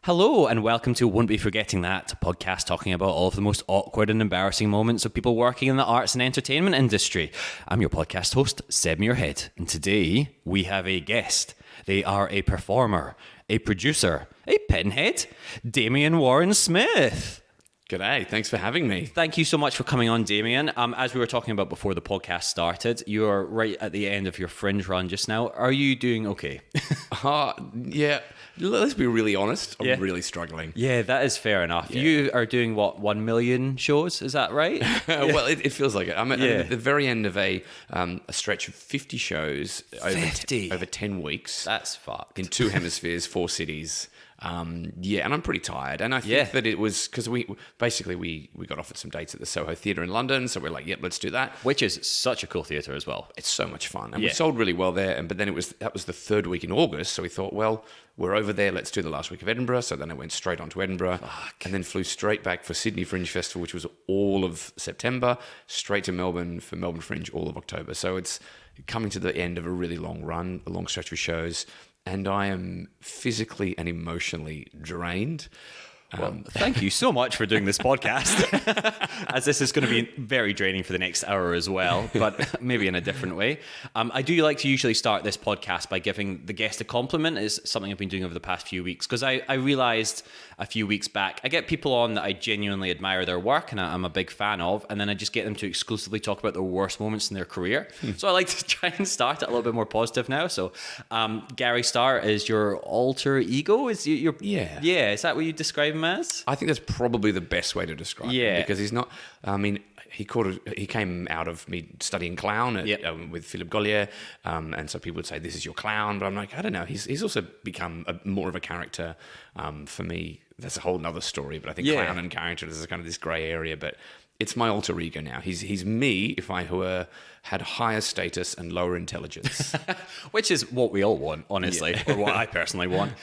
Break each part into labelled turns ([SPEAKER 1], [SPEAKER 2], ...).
[SPEAKER 1] Hello and welcome to Won't Be Forgetting That, a podcast talking about all of the most awkward and embarrassing moments of people working in the arts and entertainment industry. I'm your podcast host, Seb Muirhead, and today we have a guest. They are a performer, a producer, a pinhead, Damien Warren-Smith.
[SPEAKER 2] G'day, thanks for having me.
[SPEAKER 1] Thank you so much for coming on, Damien. As we were talking about before the podcast started, you're right at the end of your Fringe run just now. Are you doing okay?
[SPEAKER 2] Yeah, let's be really honest. I'm really struggling.
[SPEAKER 1] Yeah, that is fair enough. Yeah. You are doing, 1 million shows? Is that right?
[SPEAKER 2] Well, it feels like it. I'm at the very end of a stretch of 50 shows over 10 weeks.
[SPEAKER 1] That's fucked.
[SPEAKER 2] In 2 hemispheres, 4 cities. And I'm pretty tired. And I think that it was because we got offered some dates at the Soho Theatre in London. So we're like, yep, let's do that.
[SPEAKER 1] Which is such a cool theatre as well.
[SPEAKER 2] It's so much fun. And we sold really well there. But then that was the 3rd week in August. So we thought, well, we're over there. Let's do the last week of Edinburgh. So then I went straight on to Edinburgh. And then flew straight back for Sydney Fringe Festival, which was all of September, straight to Melbourne for Melbourne Fringe all of October. So it's coming to the end of a really long run, a long stretch of shows. And I am physically and emotionally drained.
[SPEAKER 1] Well, thank you so much for doing this podcast, as this is going to be very draining for the next hour as well, but maybe in a different way. I do like to usually start this podcast by giving the guest a compliment. Is something I've been doing over the past few weeks, because I realized a few weeks back, I get people on that I genuinely admire their work and I'm a big fan of, and then I just get them to exclusively talk about their worst moments in their career. So I like to try and start it a little bit more positive now. So Garry Starr is your alter ego? Is is that what you describe him as?
[SPEAKER 2] I think that's probably the best way to describe him, because he's not. I mean, he came out of me studying clown with Philippe Gaulier, and so people would say this is your clown, but I'm like, I don't know. He's also become more of a character for me. That's a whole nother story, but I think clown and character is kind of this grey area, but. It's my alter ego now. He's me if I had higher status and lower intelligence.
[SPEAKER 1] Which is what we all want, honestly, or what I personally want.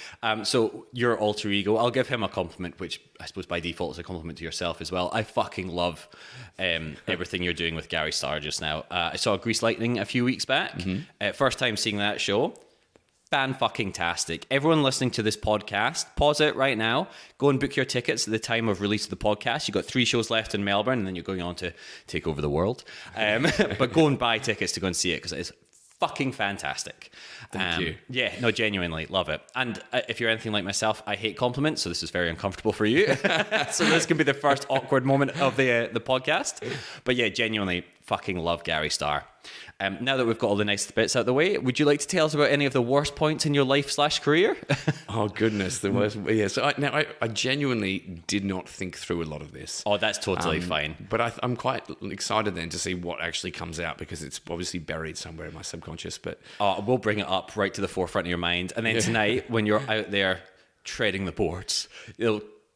[SPEAKER 1] So your alter ego, I'll give him a compliment, which I suppose by default is a compliment to yourself as well. I fucking love everything you're doing with Garry Starr just now. I saw Grease Lightning a few weeks back. First time seeing that show. Fan-fucking-tastic. Everyone listening to this podcast, pause it right now. Go and book your tickets at the time of release of the podcast. You've got 3 shows left in Melbourne, and then you're going on to take over the world. But go and buy tickets to go and see it, because it is fucking fantastic.
[SPEAKER 2] Thank you.
[SPEAKER 1] Yeah, no, genuinely love it. And if you're anything like myself, I hate compliments, so this is very uncomfortable for you. So this can be the first awkward moment of the podcast. But yeah, genuinely fucking love Garry Starr. Now that we've got all the nice bits out of the way, would you like to tell us about any of the worst points in your life/career?
[SPEAKER 2] Oh, goodness. The worst. Yeah. So I genuinely did not think through a lot of this.
[SPEAKER 1] Oh, that's totally fine.
[SPEAKER 2] But I'm quite excited then to see what actually comes out, because it's obviously buried somewhere in my subconscious. But
[SPEAKER 1] we'll bring it up right to the forefront of your mind. And then tonight, when you're out there treading the boards,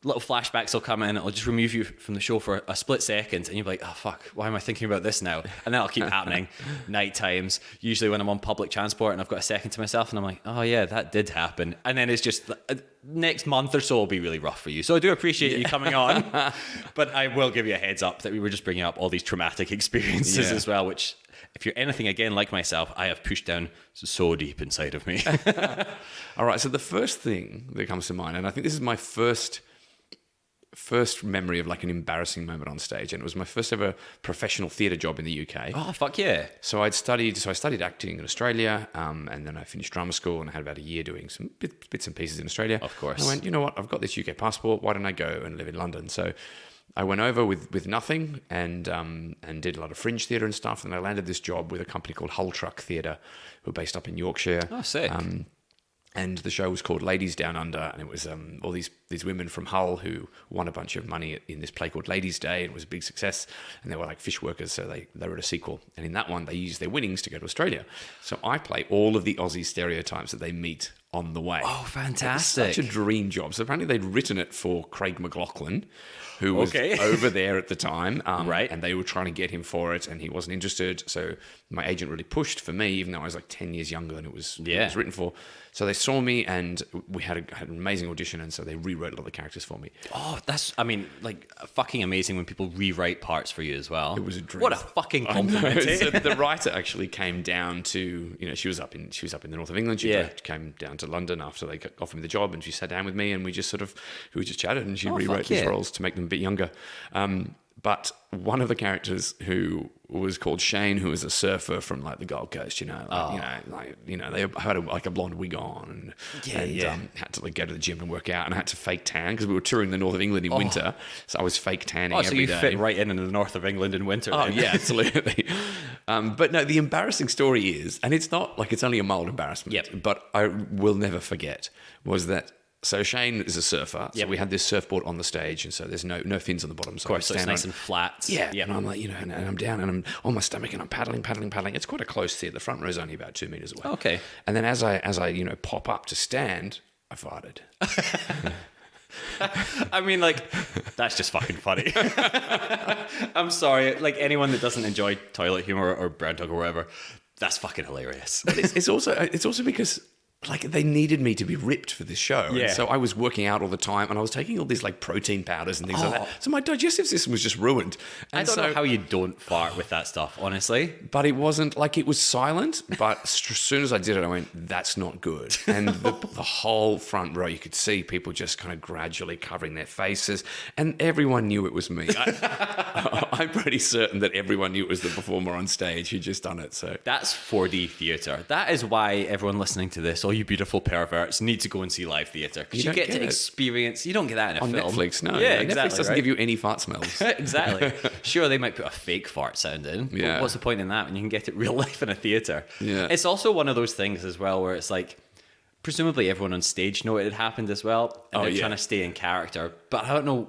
[SPEAKER 1] little flashbacks will come in, it'll just remove you from the show for a split second, and you'll be like, oh fuck, why am I thinking about this now? And that'll keep happening night times, usually when I'm on public transport and I've got a second to myself, and I'm like, oh yeah, that did happen. And then it's just next month or so will be really rough for you. So I do appreciate you coming on, but I will give you a heads up that we were just bringing up all these traumatic experiences as well, which if you're anything again like myself, I have pushed down so deep inside of me.
[SPEAKER 2] All right, so the first thing that comes to mind, and I think this is my first memory of like an embarrassing moment on stage, and it was my first ever professional theatre job in the UK.
[SPEAKER 1] Oh fuck yeah!
[SPEAKER 2] So I studied acting in Australia, and then I finished drama school, and I had about a year doing some bits and pieces in Australia.
[SPEAKER 1] Of course.
[SPEAKER 2] And I went, you know what? I've got this UK passport. Why don't I go and live in London? So I went over with nothing and did a lot of fringe theatre and stuff. And I landed this job with a company called Hull Truck Theatre, who are based up in Yorkshire.
[SPEAKER 1] Oh, sick.
[SPEAKER 2] And the show was called Ladies Down Under, and it was all these women from Hull who won a bunch of money in this play called Ladies' Day, and it was a big success. And they were like fish workers, so they wrote a sequel. And in that one, they used their winnings to go to Australia. So I play all of the Aussie stereotypes that they meet on the way.
[SPEAKER 1] Oh, fantastic.
[SPEAKER 2] Such a dream job. So apparently they'd written it for Craig McLachlan, who was over there at the time.
[SPEAKER 1] Right.
[SPEAKER 2] And they were trying to get him for it, and he wasn't interested. So my agent really pushed for me, even though I was like 10 years younger than it was written for. So they saw me, and we had an amazing audition, and so they rewrote a lot of the characters for me.
[SPEAKER 1] Oh, fucking amazing when people rewrite parts for you as well.
[SPEAKER 2] It was a dream.
[SPEAKER 1] What a fucking compliment.
[SPEAKER 2] So the writer actually came down to, she was up in the north of England. She came down to London after they offered me the job, and she sat down with me, and we just chatted, and she
[SPEAKER 1] Oh,
[SPEAKER 2] rewrote
[SPEAKER 1] fuck
[SPEAKER 2] these
[SPEAKER 1] yeah.
[SPEAKER 2] roles to make them a bit younger. But one of the characters who was called Shane, who was a surfer from like the Gold Coast, they had a blonde wig on, and had to like go to the gym and work out, and I had to fake tan because we were touring the north of England in winter, so I was fake tanning every day.
[SPEAKER 1] So you fit right in the north of England in winter.
[SPEAKER 2] Oh
[SPEAKER 1] then.
[SPEAKER 2] yeah, absolutely. But no, the embarrassing story is, and it's not like it's only a mild embarrassment, but I will never forget, was that. So Shane is a surfer. So we had this surfboard on the stage, and so there's no fins on the bottom. So
[SPEAKER 1] of course, so it's nice and flat.
[SPEAKER 2] Yeah. And I'm like, and I'm down, and I'm on my stomach, and I'm paddling. It's quite a close seat. The front row is only about 2 meters away.
[SPEAKER 1] Okay.
[SPEAKER 2] And then as I pop up to stand, I farted.
[SPEAKER 1] I mean, like, that's just fucking funny. I'm sorry. Like, anyone that doesn't enjoy toilet humor or brown dog or whatever, that's fucking hilarious.
[SPEAKER 2] But it's also because like they needed me to be ripped for this show.
[SPEAKER 1] Yeah.
[SPEAKER 2] And so I was working out all the time, and I was taking all these like protein powders and things like that. So my digestive system was just ruined. And
[SPEAKER 1] I don't know how you don't fart with that stuff, honestly.
[SPEAKER 2] But it wasn't like it was silent. But as soon as I did it, I went, "That's not good." And the whole front row, you could see people just kind of gradually covering their faces, and everyone knew it was me. I'm pretty certain that everyone knew it was the performer on stage who'd just done it. So
[SPEAKER 1] that's 4D theatre. That is why everyone listening to this, all you beautiful perverts, need to go and see live theatre, because you get to experience. You don't get that in a
[SPEAKER 2] on
[SPEAKER 1] film.
[SPEAKER 2] Netflix. No,
[SPEAKER 1] yeah,
[SPEAKER 2] Netflix
[SPEAKER 1] exactly,
[SPEAKER 2] doesn't give you any fart smells.
[SPEAKER 1] Exactly. Sure, they might put a fake fart sound in.
[SPEAKER 2] Yeah.
[SPEAKER 1] But what's the point in that when you can get it real life in a theatre?
[SPEAKER 2] Yeah.
[SPEAKER 1] It's also one of those things as well where it's like, presumably everyone on stage knew it had happened as well, and they're trying to stay in character. But I don't know.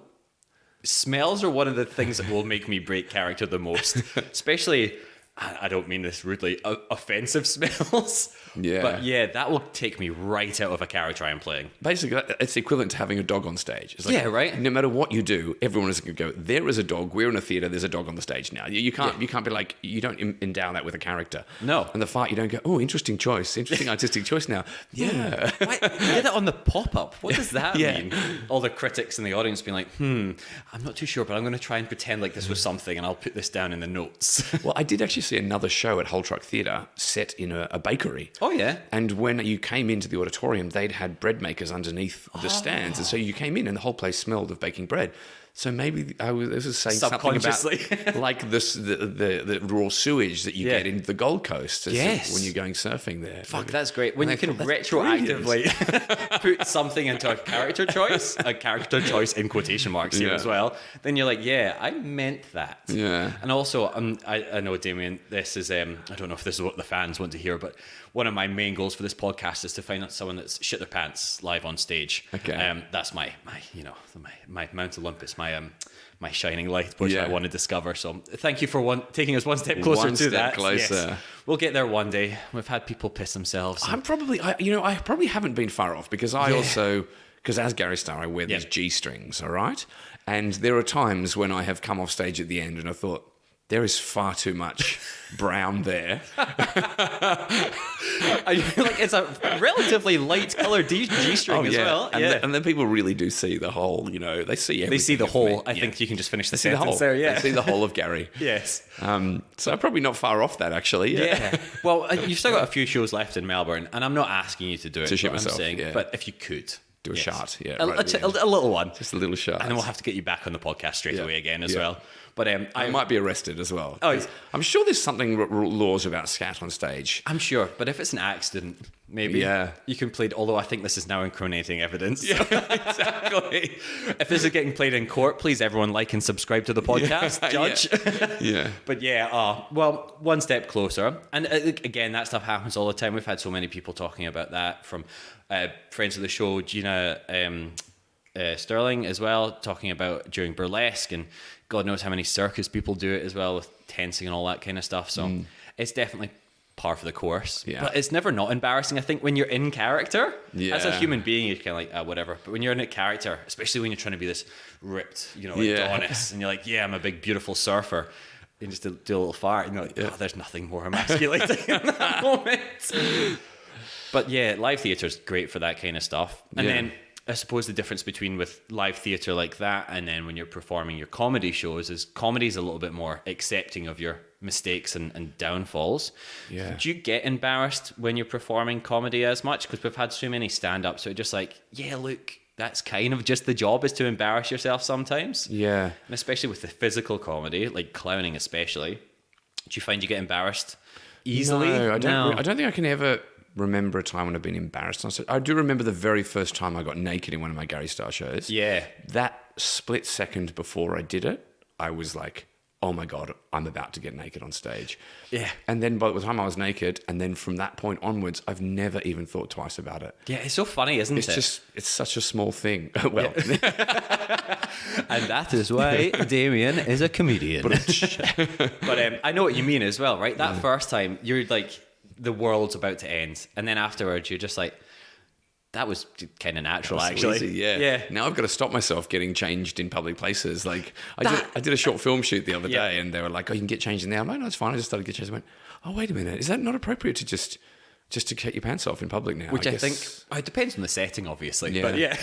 [SPEAKER 1] Smells are one of the things that will make me break character the most, especially. I don't mean this rudely, offensive smells.
[SPEAKER 2] Yeah.
[SPEAKER 1] But yeah, that will take me right out of a character I'm playing.
[SPEAKER 2] Basically, it's equivalent to having a dog on stage. It's like,
[SPEAKER 1] yeah, right?
[SPEAKER 2] No matter what you do, everyone is going to go, there is a dog, we're in a theatre, there's a dog on the stage now. You can't be like, you don't endow that with a character.
[SPEAKER 1] No.
[SPEAKER 2] And the fart, you don't go, oh, interesting choice, interesting artistic choice now. Yeah.
[SPEAKER 1] Why, you did it on the pop-up. What does that mean? All the critics in the audience being like, I'm not too sure, but I'm going to try and pretend like this was something, and I'll put this down in the notes.
[SPEAKER 2] Well, I did actually see another show at Hull Truck Theatre set in a bakery.
[SPEAKER 1] Oh, yeah.
[SPEAKER 2] And when you came into the auditorium, they'd had bread makers underneath the stands. And so you came in and the whole place smelled of baking bread. So maybe this was saying something about like the raw sewage that you get in the Gold Coast when you're going surfing there.
[SPEAKER 1] Fuck, that's great. When you can retroactively put something into a character choice in quotation marks here as well, then you're like, yeah, I meant that.
[SPEAKER 2] Yeah.
[SPEAKER 1] And also, I know, Damien, this is, I don't know if this is what the fans want to hear, but one of my main goals for this podcast is to find out someone that's shit their pants live on stage.
[SPEAKER 2] Okay.
[SPEAKER 1] That's my Mount Olympus, my shining light, which I want to discover. So thank you for taking us one step closer to that.
[SPEAKER 2] Closer.
[SPEAKER 1] Yes. We'll get there one day. We've had people piss themselves.
[SPEAKER 2] I probably haven't been far off because because as Garry Starr, I wear these G-strings, all right? And there are times when I have come off stage at the end and I thought, there is far too much brown there.
[SPEAKER 1] I feel like it's a relatively light colored G-string as well.
[SPEAKER 2] And then people really do see the whole, they see everything.
[SPEAKER 1] They see the whole. I think you can just finish the sentence there. Yeah.
[SPEAKER 2] They see the whole of Garry.
[SPEAKER 1] Yes.
[SPEAKER 2] So I'm probably not far off that, actually.
[SPEAKER 1] Yeah. Well, you've still got a few shows left in Melbourne, and I'm not asking you to do it.
[SPEAKER 2] To shit myself,
[SPEAKER 1] I'm saying, but if you could.
[SPEAKER 2] Do a shot,
[SPEAKER 1] a little one.
[SPEAKER 2] Just a little shot.
[SPEAKER 1] And then we'll have to get you back on the podcast straight away again as well. But
[SPEAKER 2] I might be arrested as well.
[SPEAKER 1] Oh,
[SPEAKER 2] I'm sure there's something laws about scat on stage.
[SPEAKER 1] I'm sure, but if it's an accident, maybe you can plead. Although I think this is now incriminating evidence.
[SPEAKER 2] Yeah, exactly.
[SPEAKER 1] If this is getting played in court, please everyone like and subscribe to the podcast, Judge.
[SPEAKER 2] Yeah.
[SPEAKER 1] But well, one step closer. And again, that stuff happens all the time. We've had so many people talking about that from friends of the show, Gina Sterling as well, talking about during burlesque, and God knows how many circus people do it as well with tensing and all that kind of stuff. So it's definitely par for the course.
[SPEAKER 2] Yeah.
[SPEAKER 1] But it's never not embarrassing. I think when you're in character,
[SPEAKER 2] yeah.
[SPEAKER 1] as a human being, you're kind of like, whatever. But when you're in a character, especially when you're trying to be this ripped, Adonis, and you're like, yeah, I'm a big, beautiful surfer, and just do a little fart, and you're like, oh, there's nothing more emasculating in that moment. But yeah, live theatre is great for that kind of stuff. And then I suppose the difference between with live theatre like that and then when you're performing your comedy shows is comedy's a little bit more accepting of your mistakes and downfalls.
[SPEAKER 2] Yeah.
[SPEAKER 1] Do you get embarrassed when you're performing comedy as much? Because we've had so many stand-ups who are just like, yeah, look, that's kind of just the job, is to embarrass yourself sometimes.
[SPEAKER 2] Yeah.
[SPEAKER 1] And especially with the physical comedy, like clowning especially, do you find you get embarrassed easily?
[SPEAKER 2] No, I don't think I can ever remember a time when I've been embarrassed on stage. I do remember the very first time I got naked in one of my Garry Starr shows.
[SPEAKER 1] Yeah.
[SPEAKER 2] That split second before I did it, I was like, oh my God, I'm about to get naked on stage.
[SPEAKER 1] Yeah.
[SPEAKER 2] And then by the time I was naked, and then from that point onwards, I've never even thought twice about it.
[SPEAKER 1] Yeah, it's so funny, isn't it?
[SPEAKER 2] It's such a small thing. Well,
[SPEAKER 1] and that is why Damien is a comedian. But I know what you mean as well, right? That first time, you're like, the world's about to end. And then afterwards, you're just like, that was kind of natural, actually.
[SPEAKER 2] Easy, yeah. Now I've got to stop myself getting changed in public places. Like I did a short film shoot the other day, and they were like, "Oh, you can get changed in there." I'm like, "No, it's fine." I just started getting changed. I went, "Oh, wait a minute. Is that not appropriate to just to take your pants off in public now?"
[SPEAKER 1] Which I think it depends on the setting, obviously.
[SPEAKER 2] Yeah.
[SPEAKER 1] But yeah,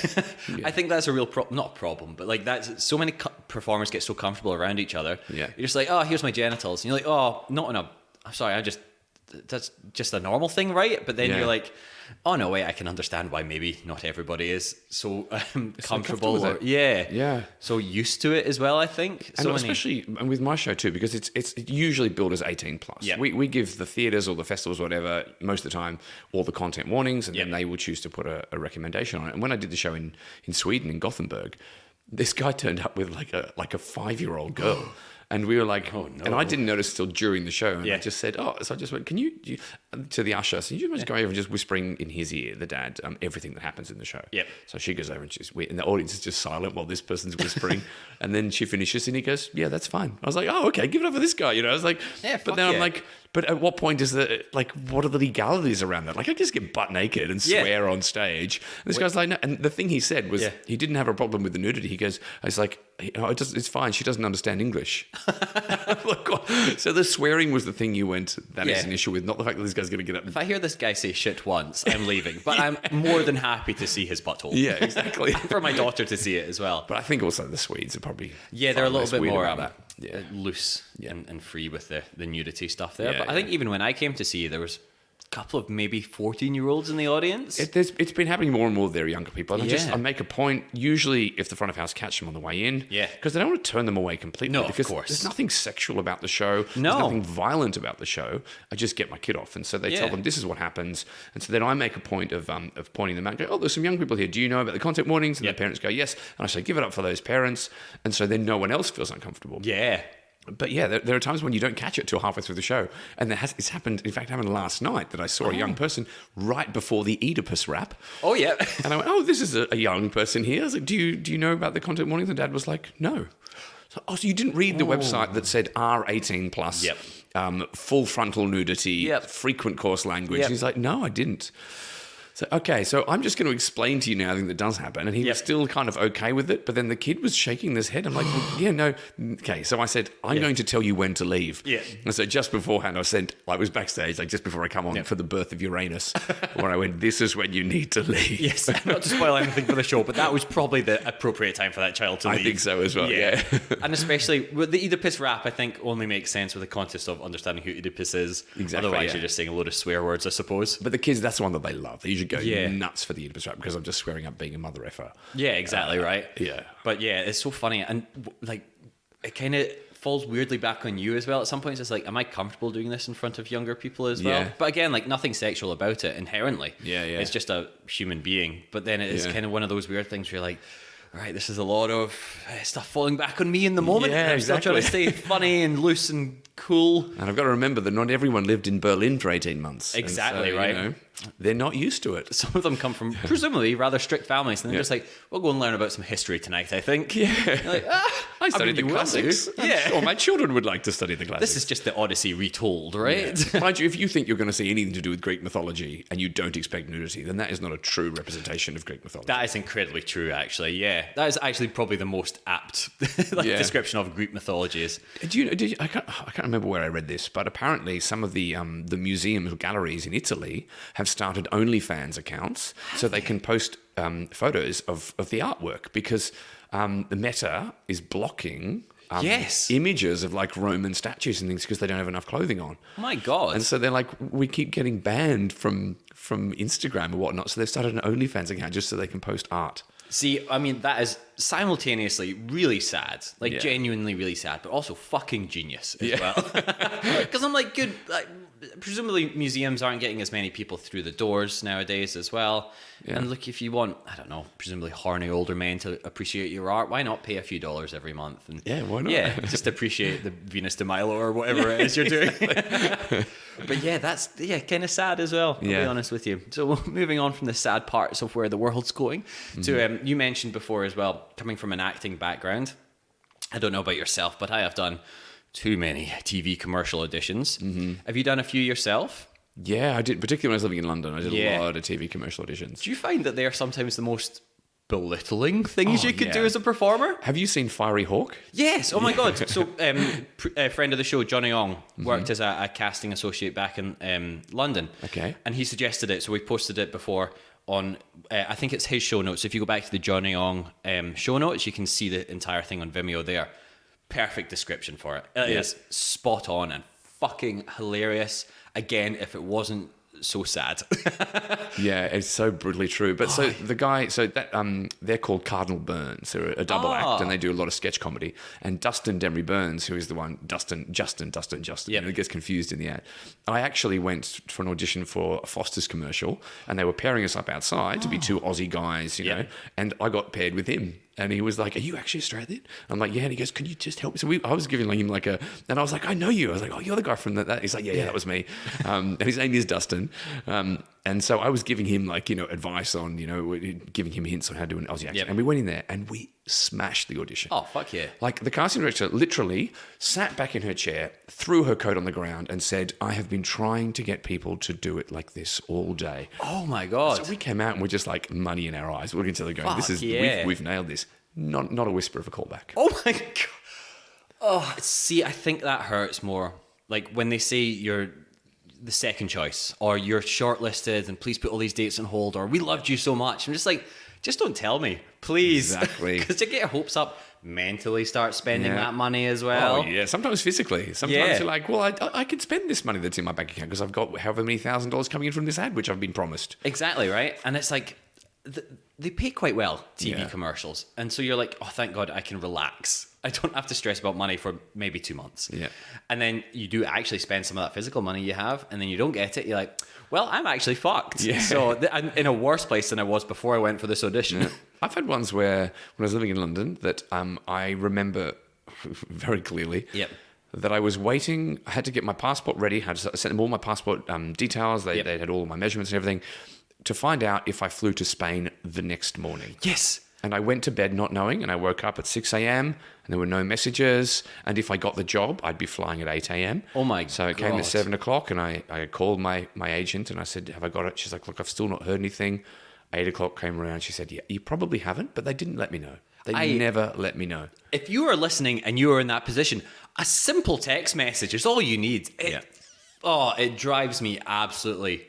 [SPEAKER 1] I think that's a real not a problem, but like that's so many performers get so comfortable around each other.
[SPEAKER 2] Yeah,
[SPEAKER 1] you're just like, "Oh, here's my genitals," and you're like, "Oh, not in a." I'm sorry, that's just a normal thing, right? But then you're like, oh no, wait, I can understand why maybe not everybody is so comfortable
[SPEAKER 2] with it.
[SPEAKER 1] so used to it as well, I think.
[SPEAKER 2] And especially with my show too, because it's usually billed as 18 plus.
[SPEAKER 1] Yeah.
[SPEAKER 2] We give the theatres or the festivals, whatever, most of the time, all the content warnings, and then they will choose to put a recommendation on it. And when I did the show in Sweden, in Gothenburg, this guy turned up with like a 5-year-old girl. And we were like, oh no. And I didn't notice till during the show. And I just said, so I just went, can you to the usher, so you just go over and just whispering in his ear, the dad, everything that happens in the show.
[SPEAKER 1] Yep.
[SPEAKER 2] So she goes over and and the audience is just silent while this person's whispering. And then she finishes and he goes, yeah, that's fine. I was like, oh, okay, give it up for this guy. I was like, but then I'm like, but at what point is what are the legalities around that? Like, I just get butt naked and swear on stage. And this guy's like, no. And the thing he said was he didn't have a problem with the nudity. He goes, it's like, it's fine. She doesn't understand English. So the swearing was the thing you went, that is an issue with, not the fact that this guy's going to get up.
[SPEAKER 1] If I hear this guy say shit once, I'm leaving. But I'm more than happy to see his butthole.
[SPEAKER 2] Yeah, exactly.
[SPEAKER 1] For my daughter to see it as well.
[SPEAKER 2] But I think also the Swedes are probably
[SPEAKER 1] they're a little bit more loose
[SPEAKER 2] Yeah.
[SPEAKER 1] and free with the nudity stuff there. But I think even when I came to see you, there was a couple of maybe 14-year-olds in the audience.
[SPEAKER 2] It's been happening more and more. There are younger people. And I make a point, usually if the front of house catch them on the way in, because I don't want to turn them away completely.
[SPEAKER 1] No,
[SPEAKER 2] because
[SPEAKER 1] of course.
[SPEAKER 2] There's nothing sexual about the show. There's nothing violent about the show. I just get my kid off. And so they tell them this is what happens. And so then I make a point of pointing them out and go, oh, there's some young people here. Do you know about the content warnings? And the parents go, yes. And I say, give it up for those parents. And so then no one else feels uncomfortable.
[SPEAKER 1] Yeah.
[SPEAKER 2] But yeah, there are times when you don't catch it till halfway through the show. And it's happened, in fact, happened last night that I saw a young person right before the Oedipus rap.
[SPEAKER 1] Oh, yeah.
[SPEAKER 2] And I went, oh, this is a young person here. I was like, do you know about the content warnings? And Dad was like, no. So you didn't read the website that said R18 plus, full frontal nudity, frequent coarse language. He's like, no, I didn't. So, okay, so I'm just going to explain to you now everything that does happen. And he was still kind of okay with it, but then the kid was shaking his head. I'm like, well, yeah, no. Okay, so I said, I'm going to tell you when to leave. Yeah. And so just beforehand, I was backstage, like just before I come on for the birth of Uranus, where I went, this is when you need to leave.
[SPEAKER 1] Yes, not to spoil anything for the show, but that was probably the appropriate time for that child to leave.
[SPEAKER 2] I think so as well, yeah.
[SPEAKER 1] And especially with the Oedipus rap, I think only makes sense with the context of understanding who Oedipus is.
[SPEAKER 2] Exactly.
[SPEAKER 1] Otherwise, you're just saying a load of swear words, I suppose.
[SPEAKER 2] But the kids, that's the one that they love. They usually go nuts for the Oedipus rap because I'm just swearing up being a mother effer.
[SPEAKER 1] Yeah, exactly, right?
[SPEAKER 2] Yeah.
[SPEAKER 1] But yeah, it's so funny. And like, it kind of falls weirdly back on you as well. At some points, it's like, am I comfortable doing this in front of younger people as well? But again, like nothing sexual about it inherently.
[SPEAKER 2] Yeah.
[SPEAKER 1] It's just a human being. But then it is kind of one of those weird things where you're like, all right, this is a lot of stuff falling back on me in the moment.
[SPEAKER 2] Yeah,
[SPEAKER 1] I'm still trying to stay funny and loose and cool.
[SPEAKER 2] And I've got to remember that not everyone lived in Berlin for 18 months.
[SPEAKER 1] Exactly,
[SPEAKER 2] so,
[SPEAKER 1] right.
[SPEAKER 2] You know, they're not used to it.
[SPEAKER 1] Some of them come from presumably rather strict families, and they're just like, we'll go and learn about some history tonight, I think.
[SPEAKER 2] Yeah.
[SPEAKER 1] Like,
[SPEAKER 2] I studied the classics. I'm sure my children would like to study the classics.
[SPEAKER 1] This is just the Odyssey retold, right?
[SPEAKER 2] Yeah. Mind you, if you think you're going to see anything to do with Greek mythology and you don't expect nudity, then that is not a true representation of Greek mythology.
[SPEAKER 1] That is incredibly true, actually. Yeah, that is actually probably the most apt description of Greek mythology.
[SPEAKER 2] Do you know? I can't remember where I read this, but apparently some of the museums or galleries in Italy have started OnlyFans accounts so they can post photos of the artwork, because the Meta is blocking images of like Roman statues and things because they don't have enough clothing on.
[SPEAKER 1] My God.
[SPEAKER 2] And so they're like, we keep getting banned from Instagram or whatnot. So they've started an OnlyFans account just so they can post art.
[SPEAKER 1] See, I mean, that is simultaneously really sad, like genuinely really sad, but also fucking genius as well. Because I'm like, good. Like, presumably, museums aren't getting as many people through the doors nowadays as well. Yeah. And look, if you want, I don't know, presumably horny older men to appreciate your art, why not pay a few dollars every month? And
[SPEAKER 2] why not?
[SPEAKER 1] Yeah, just appreciate the Venus de Milo or whatever it is you're doing. But yeah, that's kind of sad as well, I'll be honest with you. So moving on from the sad parts of where the world's going to, you mentioned before as well, coming from an acting background. I don't know about yourself, but I have done too many TV commercial auditions. Have you done a few yourself?
[SPEAKER 2] Yeah, I did, particularly when I was living in London. I did a lot of TV commercial auditions.
[SPEAKER 1] Do you find that they are sometimes the most belittling things you could do as a performer?
[SPEAKER 2] Have you seen Fiery Hawk?
[SPEAKER 1] Yes. Oh my God. So a friend of the show, Johnny Ong, worked as a casting associate back in London.
[SPEAKER 2] Okay.
[SPEAKER 1] And he suggested it, so we posted it before on, I think it's his show notes. If you go back to the Johnny Ong show notes, you can see the entire thing on Vimeo there. Perfect description for it. It is spot on and fucking hilarious. Again, if it wasn't so sad.
[SPEAKER 2] Yeah, it's so brutally true. But so the guy, so that they're called Cardinal Burns. They're a double act, and they do a lot of sketch comedy. And Dustin Demery Burns, who is the one, Justin, who gets confused in the ad. I actually went for an audition for a Foster's commercial, and they were pairing us up outside to be two Aussie guys, you know, and I got paired with him. And he was like, "Are you actually Australian?" I'm like, "Yeah." And he goes, "Can you just help me?" So I was giving him like and I was like, "I know you." I was like, "Oh, you're the guy from that." He's like, "Yeah, that was me." And his name is Dustin. And so I was giving him like, you know, advice on, you know, giving him hints on how to do an Aussie accent.
[SPEAKER 1] Yep.
[SPEAKER 2] And we went in there and we smashed the audition.
[SPEAKER 1] Oh, fuck yeah.
[SPEAKER 2] Like the casting director literally sat back in her chair, threw her coat on the ground and said, "I have been trying to get people to do it like this all day."
[SPEAKER 1] Oh my God.
[SPEAKER 2] So we came out and we're just like money in our eyes. We're looking at each other going, we've nailed this. Not a whisper of a callback.
[SPEAKER 1] Oh my God. Oh, see, I think that hurts more. Like when they say you're the second choice or you're shortlisted and please put all these dates on hold or we loved you so much. I'm just like, just don't tell me, please.
[SPEAKER 2] Exactly.
[SPEAKER 1] Because you get your hopes up, mentally start spending that money as well.
[SPEAKER 2] Oh, yeah. Sometimes physically. Sometimes you're like, well, I could spend this money that's in my bank account because I've got however many $1,000 coming in from this ad, which I've been promised.
[SPEAKER 1] Exactly, right? And it's like, they pay quite well, TV commercials. And so you're like, oh, thank God I can relax. I don't have to stress about money for maybe 2 months.
[SPEAKER 2] Yeah.
[SPEAKER 1] And then you do actually spend some of that physical money you have, and then you don't get it. You're like, well, I'm actually fucked. Yeah. So I'm in a worse place than I was before I went for this audition.
[SPEAKER 2] Yeah. I've had ones where, when I was living in London, that I remember very clearly that I was waiting. I had to get my passport ready. I had to send them all my passport details. They had all my measurements and everything, to find out if I flew to Spain the next morning.
[SPEAKER 1] Yes.
[SPEAKER 2] And I went to bed not knowing, and I woke up at 6 a.m. and there were no messages. And if I got the job, I'd be flying at 8 a.m.
[SPEAKER 1] Oh my God.
[SPEAKER 2] So it came to 7 o'clock, and I called my agent and I said, "Have I got it?" She's like, "Look, I've still not heard anything." 8 o'clock came around. She said, "Yeah, you probably haven't," but they didn't let me know. They never let me know.
[SPEAKER 1] If you are listening and you are in that position, a simple text message is all you need. It drives me absolutely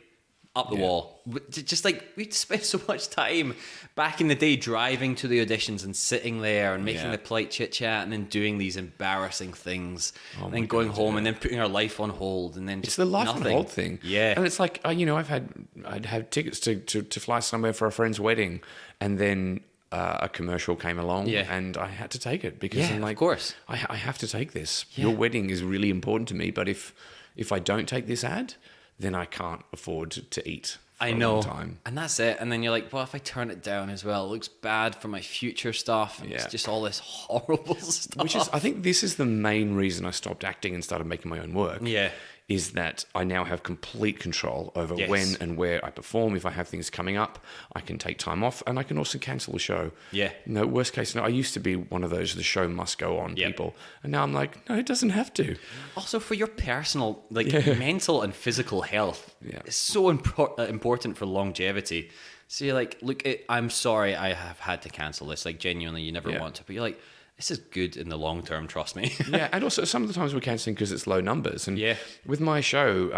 [SPEAKER 1] up the wall. Just like we'd spent so much time back in the day driving to the auditions and sitting there and making the polite chit chat and then doing these embarrassing things and then going home and then putting our life on hold and then
[SPEAKER 2] it's the life on hold thing.
[SPEAKER 1] Yeah.
[SPEAKER 2] And it's like, you know, I'd had tickets to fly somewhere for a friend's wedding, and then a commercial came along and I had to take it because I'm like,
[SPEAKER 1] of course.
[SPEAKER 2] I have to take this. Your wedding is really important to me, but if I don't take this ad, then I can't afford to eat for a long time.
[SPEAKER 1] And that's it. And then you're like, well, if I turn it down as well, it looks bad for my future stuff. It's just all this horrible stuff.
[SPEAKER 2] Which is, I think this is the main reason I stopped acting and started making my own work.
[SPEAKER 1] Yeah.
[SPEAKER 2] Is that I now have complete control over when and where I perform. If I have things coming up, I can take time off, and I can also cancel a show. Yeah. No, worst case scenario, I used to be one of those, the show must go on people. And now I'm like, no, it doesn't have to.
[SPEAKER 1] Also for your personal, mental and physical health, it's so important for longevity. So you're like, look, I'm sorry I have had to cancel this. Like genuinely, you never want to. But you're like, this is good in the long term, trust me.
[SPEAKER 2] Yeah, and also some of the times we're cancelling because it's low numbers. And with my show,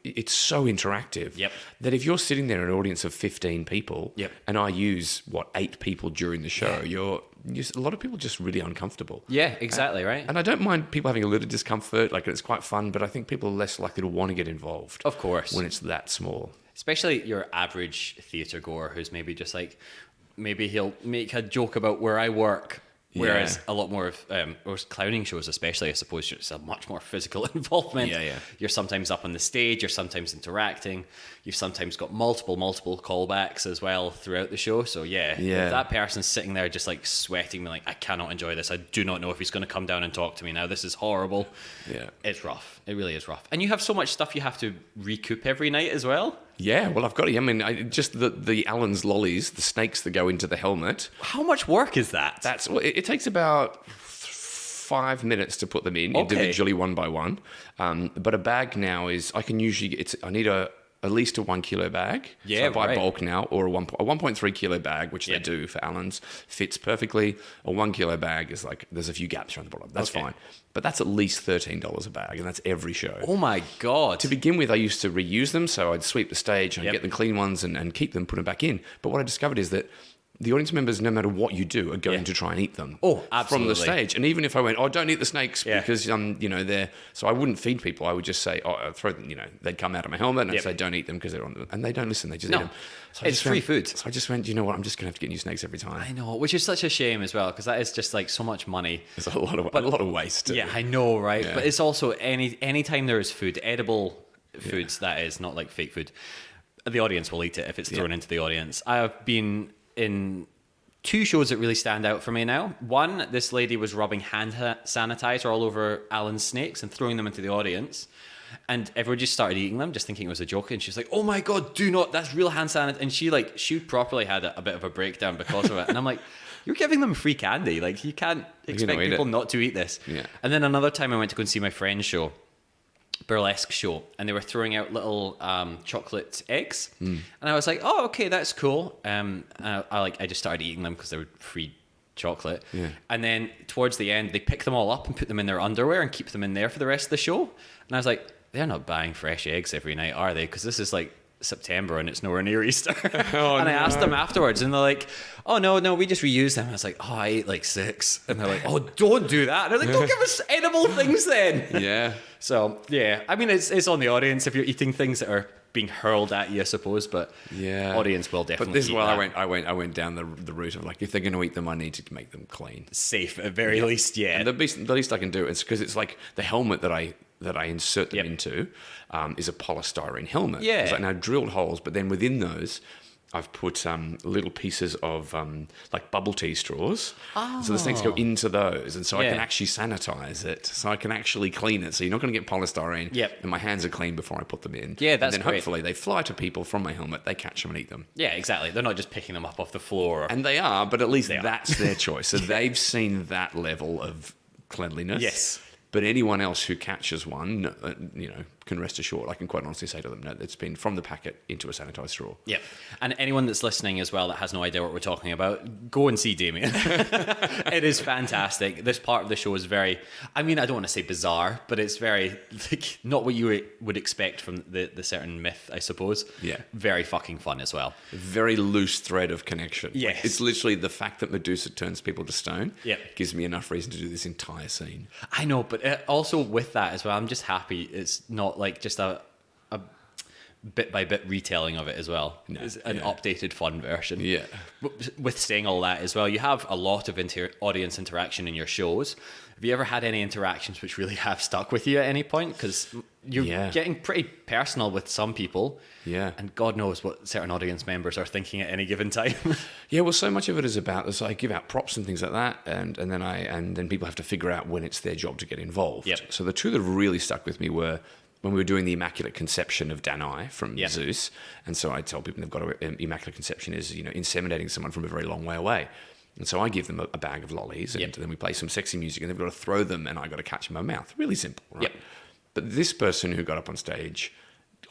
[SPEAKER 2] it's so interactive that if you're sitting there in an audience of 15 people and I use, 8 people during the show, a lot of people are just really uncomfortable.
[SPEAKER 1] Yeah, exactly, right.
[SPEAKER 2] And I don't mind people having a little discomfort, like it's quite fun, but I think people are less likely to want to get involved.
[SPEAKER 1] Of course.
[SPEAKER 2] When it's that small.
[SPEAKER 1] Especially your average theatre goer who's maybe just like, maybe he'll make a joke about where I work. Whereas a lot more of clowning shows, especially, I suppose, it's a much more physical involvement. You're sometimes up on the stage, you're sometimes interacting, you've sometimes got multiple callbacks as well throughout the show. So if that person's sitting there just like sweating, me like, I cannot enjoy this. I do not know if he's going to come down and talk to me now. This is horrible. Yeah, it's rough. It really is rough. And you have so much stuff you have to recoup every night as well.
[SPEAKER 2] Yeah, well, I've got to. I mean, just the Allen's lollies, the snakes that go into the helmet.
[SPEAKER 1] How much work is that?
[SPEAKER 2] It takes about 5 minutes to put them in individually, one by one. But a bag now is I need at least a 1 kilo bag.
[SPEAKER 1] Yeah,
[SPEAKER 2] so I buy bulk now, or a 1.3 kilo bag, which they do for Allen's, fits perfectly. A 1 kilo bag is like there's a few gaps around the bottom. That's fine. But that's at least $13 a bag, and that's every show.
[SPEAKER 1] Oh my God.
[SPEAKER 2] To begin with, I used to reuse them, so I'd sweep the stage and get the clean ones and keep them, put them back in. But what I discovered is that the audience members, no matter what you do, are going to try and eat them.
[SPEAKER 1] Oh, absolutely.
[SPEAKER 2] From the stage. And even if I went, don't eat the snakes because, they're... So I wouldn't feed people. I would just say, throw them, they'd come out of my helmet and I'd say, don't eat them because they're on them. And they don't listen. They just eat them. So
[SPEAKER 1] it's free food.
[SPEAKER 2] So I just went, you know what? I'm just going to have to get new snakes every time.
[SPEAKER 1] I know, which is such a shame as well because that is just like so much money.
[SPEAKER 2] It's a lot of waste.
[SPEAKER 1] Yeah, I know, right? Yeah. But it's also any time there is food, edible foods, that is, not like fake food, the audience will eat it if it's thrown into the audience. I have been in 2 shows that really stand out for me now. One, this lady was rubbing hand sanitizer all over Alan's snakes and throwing them into the audience. And everyone just started eating them, just thinking it was a joke. And she's like, oh my God, do not, that's real hand sanitizer. And she properly had a bit of a breakdown because of it. And I'm like, you're giving them free candy. Like, you can't expect people not to eat this.
[SPEAKER 2] Yeah.
[SPEAKER 1] And then another time I went to go and see my friend's show, burlesque show, and they were throwing out little chocolate eggs, and I was like, oh, okay, that's cool. I just started eating them because they were free chocolate. And then towards the end they pick them all up and put them in their underwear and keep them in there for the rest of the show, and I was like, they're not buying fresh eggs every night, are they? Because this is like September and it's nowhere near Easter. I asked them afterwards and they're like, oh no, we just reuse them. I was like, I ate like 6. And they're like, oh, don't do that. And they're like, don't give us edible things then.
[SPEAKER 2] Yeah.
[SPEAKER 1] So yeah, I mean, it's on the audience if you're eating things that are being hurled at you, I suppose, but audience will definitely.
[SPEAKER 2] But this is why I went down the route of like, if they're going to eat them, I need to make them clean,
[SPEAKER 1] safe at very least. Yeah,
[SPEAKER 2] and the least I can do is because it's like the helmet that I insert them into is a polystyrene helmet.
[SPEAKER 1] Yeah,
[SPEAKER 2] and I've drilled holes, but then within those, I've put little pieces of like bubble tea straws. Oh. So the snakes go into those. And so I can actually sanitize it. So I can actually clean it. So you're not going to get polystyrene.
[SPEAKER 1] Yep.
[SPEAKER 2] And my hands are clean before I put them in.
[SPEAKER 1] Yeah, that's
[SPEAKER 2] And then hopefully they fly to people from my helmet. They catch them and eat them.
[SPEAKER 1] Yeah, exactly. They're not just picking them up off the floor.
[SPEAKER 2] And they are, but at least that's their choice. So they've seen that level of cleanliness.
[SPEAKER 1] Yes.
[SPEAKER 2] But anyone else who catches one, can rest assured, I can quite honestly say to them, no, it's been from the packet into a sanitized straw.
[SPEAKER 1] Yeah. And anyone that's listening as well that has no idea what we're talking about, go and see Damien. It is fantastic. This part of the show is very, I mean, I don't want to say bizarre, but it's very, like, not what you would expect from the certain myth, I suppose.
[SPEAKER 2] Yeah.
[SPEAKER 1] Very fucking fun as well.
[SPEAKER 2] Very loose thread of connection.
[SPEAKER 1] Yes.
[SPEAKER 2] Like, it's literally the fact that Medusa turns people to stone
[SPEAKER 1] Yep.
[SPEAKER 2] gives me enough reason to do this entire scene.
[SPEAKER 1] I know, but also with that as well, I'm just happy it's not like just a bit by bit retelling of it as well.
[SPEAKER 2] No,
[SPEAKER 1] it's an updated fun version.
[SPEAKER 2] Yeah.
[SPEAKER 1] With saying all that as well, you have a lot of audience interaction in your shows. Have you ever had any interactions which really have stuck with you at any point? Because you're getting pretty personal with some people.
[SPEAKER 2] Yeah.
[SPEAKER 1] And God knows what certain audience members are thinking at any given time.
[SPEAKER 2] Yeah, well, so much of it is about this. I give out props and things like that, and then people have to figure out when it's their job to get involved.
[SPEAKER 1] Yep.
[SPEAKER 2] So the two that really stuck with me were when we were doing the Immaculate Conception of Danae from Zeus. And so I tell people they've got Immaculate Conception is, inseminating someone from a very long way away. And so I give them a bag of lollies, and then we play some sexy music, and they've got to throw them, and I got to catch them in my mouth. Really simple, right?
[SPEAKER 1] Yep.
[SPEAKER 2] But this person who got up on stage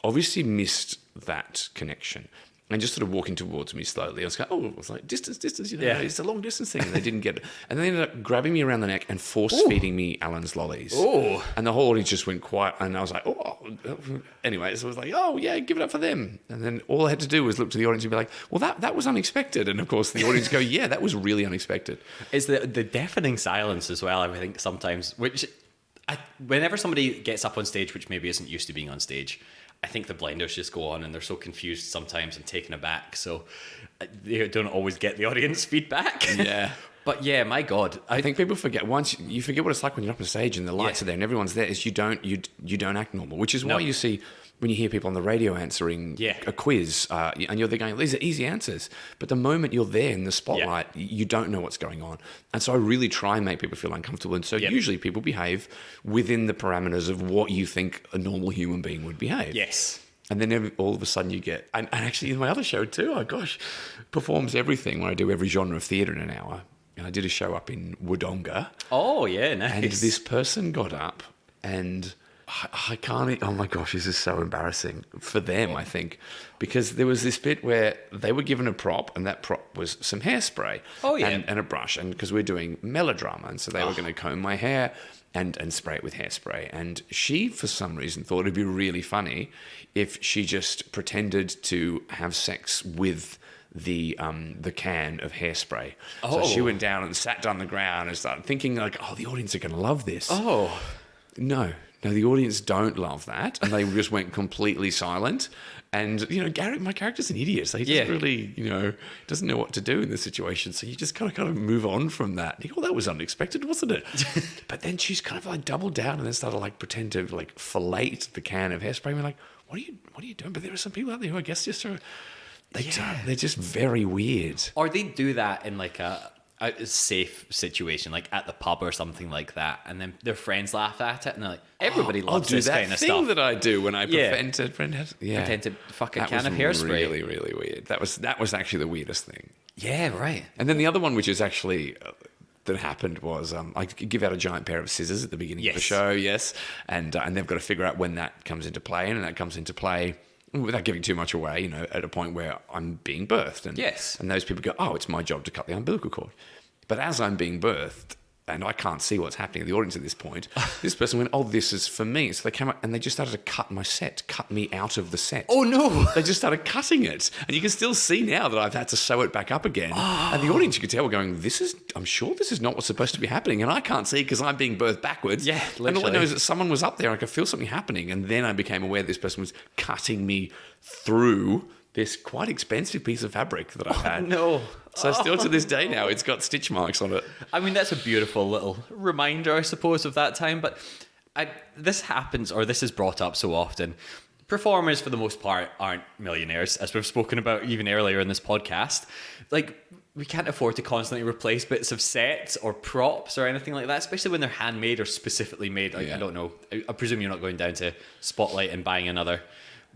[SPEAKER 2] obviously missed that connection. and just sort of walking towards me slowly. I was going, oh, it was like distance, it's a long distance thing. And they didn't get it. And they ended up grabbing me around the neck and force-feeding me Alan's lollies.
[SPEAKER 1] Oh.
[SPEAKER 2] And the whole audience just went quiet. And I was like, oh. Anyway, so I was like, oh, yeah, give it up for them. And then all I had to do was look to the audience and be like, well, that was unexpected. And, of course, the audience go, yeah, that was really unexpected.
[SPEAKER 1] It's the deafening silence as well, I think, sometimes, which whenever somebody gets up on stage, which maybe isn't used to being on stage, I think the blinders just go on and they're so confused sometimes and taken aback. So they don't always get the audience feedback.
[SPEAKER 2] Yeah.
[SPEAKER 1] But yeah, my God.
[SPEAKER 2] I think people forget, once you forget what it's like when you're up on stage and the lights are there and everyone's there, is you don't act normal, which is why you see when you hear people on the radio answering a quiz and you're there going, these are easy answers. But the moment you're there in the spotlight, you don't know what's going on. And so I really try and make people feel uncomfortable. And so usually people behave within the parameters of what you think a normal human being would behave.
[SPEAKER 1] Yes.
[SPEAKER 2] And then all of a sudden you get, and actually in my other show too, performs everything when I do every genre of theatre in an hour. And I did a show up in Wodonga.
[SPEAKER 1] Oh, yeah, nice.
[SPEAKER 2] And this person got up and I can't, oh my gosh, this is so embarrassing for them, I think. Because there was this bit where they were given a prop and that prop was some hairspray.
[SPEAKER 1] Oh, yeah.
[SPEAKER 2] And a brush. And because we're doing melodrama. And so they were going to comb my hair and spray it with hairspray. And she, for some reason, thought it'd be really funny if she just pretended to have sex with the can of hairspray. So she went down and sat down on the ground and started thinking like, oh, the audience are going to love this.
[SPEAKER 1] Oh.
[SPEAKER 2] No, the audience don't love that. And they just went completely silent. And, Garry, my character's an idiot. So he doesn't really, doesn't know what to do in this situation. So you just kind of move on from that. You go, well, that was unexpected, wasn't it? But then she's kind of like doubled down and then started like pretend to like fillet the can of hairspray. And we're like, what are you doing? But there are some people out there who I guess just are... They're just very weird.
[SPEAKER 1] Or they do that in like a safe situation, like at the pub or something like that, and then their friends laugh at it, and they're like, everybody loves this kind of stuff.
[SPEAKER 2] I'll do that thing that I do when I pretend to
[SPEAKER 1] fuck a can of hairspray.
[SPEAKER 2] Really, really weird. That was actually the weirdest thing.
[SPEAKER 1] Yeah, right.
[SPEAKER 2] And then the other one, which is actually... that happened was I give out a giant pair of scissors at the beginning of the show, and they've got to figure out when that comes into play, and that comes into play without giving too much away, at a point where I'm being birthed. And those people go, oh, it's my job to cut the umbilical cord. But as I'm being birthed, and I can't see what's happening in the audience at this point, this person went, oh, this is for me. So they came up and they just started to cut me out of the set.
[SPEAKER 1] Oh, no.
[SPEAKER 2] They just started cutting it. And you can still see now that I've had to sew it back up again. And the audience, you could tell, were going, I'm sure this is not what's supposed to be happening. And I can't see because I'm being birthed backwards.
[SPEAKER 1] Yeah, literally.
[SPEAKER 2] And all I know is that someone was up there. I could feel something happening. And then I became aware this person was cutting me through this quite expensive piece of fabric that I've had.
[SPEAKER 1] No.
[SPEAKER 2] So still to this day now, it's got stitch marks on it.
[SPEAKER 1] I mean, that's a beautiful little reminder, I suppose, of that time. But this happens, or this is brought up so often. Performers, for the most part, aren't millionaires, as we've spoken about even earlier in this podcast. Like, we can't afford to constantly replace bits of sets or props or anything like that, especially when they're handmade or specifically made. Like, I don't know. I presume you're not going down to Spotlight and buying another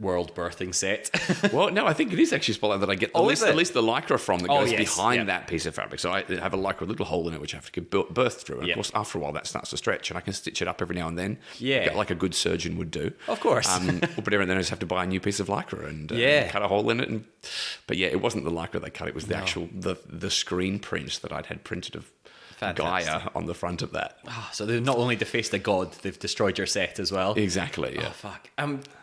[SPEAKER 1] world birthing set.
[SPEAKER 2] Well, no, I think it is actually Spotlight that I get at least the lycra from that goes behind that piece of fabric. So I have a lycra with a little hole in it which I have to get birth through. And of course, after a while, that starts to stretch and I can stitch it up every now and then.
[SPEAKER 1] Yeah.
[SPEAKER 2] Like a good surgeon would do.
[SPEAKER 1] Of course.
[SPEAKER 2] But every then I just have to buy a new piece of lycra and cut a hole in it. But yeah, it wasn't the lycra they cut. It was the actual, the screen print that I'd had printed of Gaia on the front of that.
[SPEAKER 1] Oh, so they've not only defaced a god, they've destroyed your set as well.
[SPEAKER 2] Exactly, yeah.
[SPEAKER 1] Oh, fuck.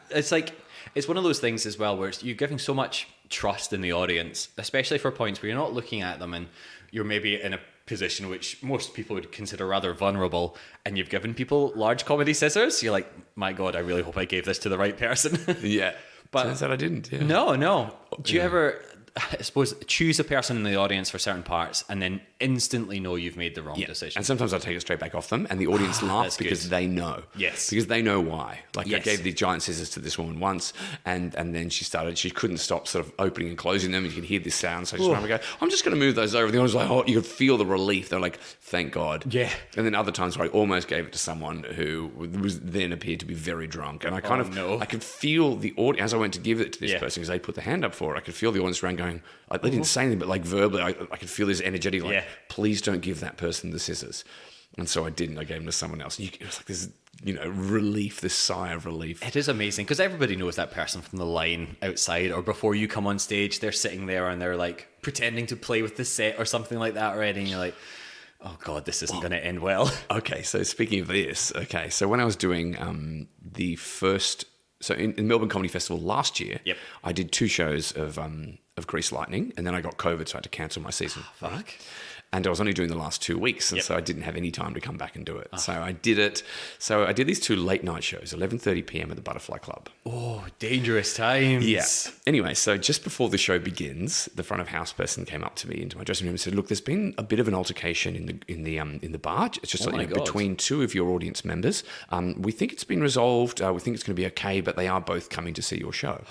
[SPEAKER 1] It's like... It's one of those things as well where you're giving so much trust in the audience, especially for points where you're not looking at them and you're maybe in a position which most people would consider rather vulnerable, and you've given people large comedy scissors. You're like, my God, I really hope I gave this to the right person.
[SPEAKER 2] Yeah.
[SPEAKER 1] But
[SPEAKER 2] turns out I didn't. Yeah.
[SPEAKER 1] No. Do you ever, I suppose, choose a person in the audience for certain parts and then instantly know you've made the wrong decision?
[SPEAKER 2] And sometimes I take it straight back off them and the audience laughs because they know.
[SPEAKER 1] Yes.
[SPEAKER 2] Because they know why. Like I gave the giant scissors to this woman once and then she couldn't stop sort of opening and closing them and you can hear this sound. So I just remember going, I'm just going to move those over. The audience was like, oh, you could feel the relief. They're like, thank God.
[SPEAKER 1] Yeah.
[SPEAKER 2] And then other times where I almost gave it to someone who was then appeared to be very drunk. And I I could feel the audience, as I went to give it to this person because they put the hand up for it, I could feel the audience around going, they didn't say anything, but like verbally, I could feel this energetic, like, please don't give that person the scissors. And so I didn't. I gave them to someone else. It was like this, relief, this sigh of relief.
[SPEAKER 1] It is amazing because everybody knows that person from the line outside, or before you come on stage, they're sitting there and they're like pretending to play with the set or something like that already. And you're like, oh God, this isn't going to end well.
[SPEAKER 2] Okay, so speaking of this, so when I was doing the first... So in Melbourne Comedy Festival last year, I did 2 shows of Grease Lightning, and then I got COVID, so I had to cancel my season.
[SPEAKER 1] Fuck.
[SPEAKER 2] And I was only doing the last 2 weeks, and so I didn't have any time to come back and do it. So I did it. So I did these 2 late night shows, 11:30 p.m. at the Butterfly Club.
[SPEAKER 1] Oh, dangerous times.
[SPEAKER 2] Yeah. Anyway, so just before the show begins, the front of house person came up to me into my dressing room and said, "Look, there's been a bit of an altercation in the bar. It's just between 2 of your audience members. We think it's been resolved. We think it's going to be okay, but they are both coming to see your show."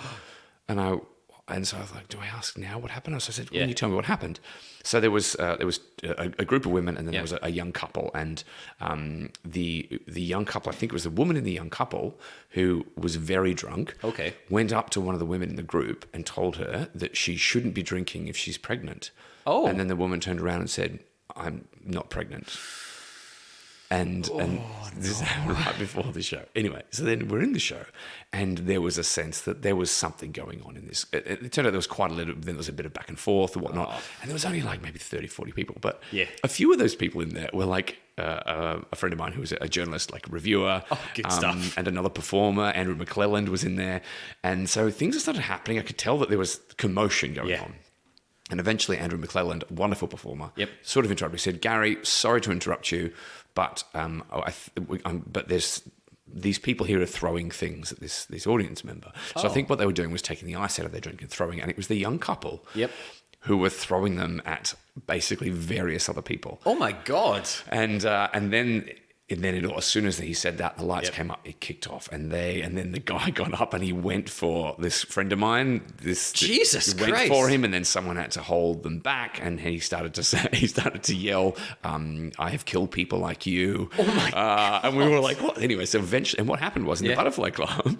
[SPEAKER 2] And so I was like, "Do I ask now what happened?" So I said, "Well, can you tell me what happened?" So there was a group of women, and then there was a young couple, and the young couple, I think it was the woman in the young couple who was very drunk.
[SPEAKER 1] Okay.
[SPEAKER 2] Went up to one of the women in the group and told her that she shouldn't be drinking if she's pregnant.
[SPEAKER 1] Oh.
[SPEAKER 2] And then the woman turned around and said, "I'm not pregnant." And this happened right before the show. Anyway, so then we're in the show, and there was a sense that there was something going on in this. It turned out there was quite a little, then there was a bit of back and forth and whatnot, and there was only like maybe 30, 40 people. But a few of those people in there were like a friend of mine who was a journalist, like a reviewer,
[SPEAKER 1] good stuff.
[SPEAKER 2] and another performer, Andrew McClelland, was in there. And so things started happening. I could tell that there was commotion going on. And eventually Andrew McClelland, wonderful performer, sort of interrupted me, said, "Gary, sorry to interrupt you, but but there's these people here are throwing things at this audience member." So I think what they were doing was taking the ice out of their drink and throwing it. And it was the young couple who were throwing them at basically various other people.
[SPEAKER 1] Oh my God.
[SPEAKER 2] And then as soon as he said that, the lights came up, it kicked off, and then the guy got up and he went for this friend of mine.
[SPEAKER 1] Jesus Christ.
[SPEAKER 2] Went for him, and then someone had to hold them back, and he started to yell, "I have killed people like you."
[SPEAKER 1] Oh my God.
[SPEAKER 2] And we were like, what? Anyway, so eventually, and what happened was in the Butterfly Club,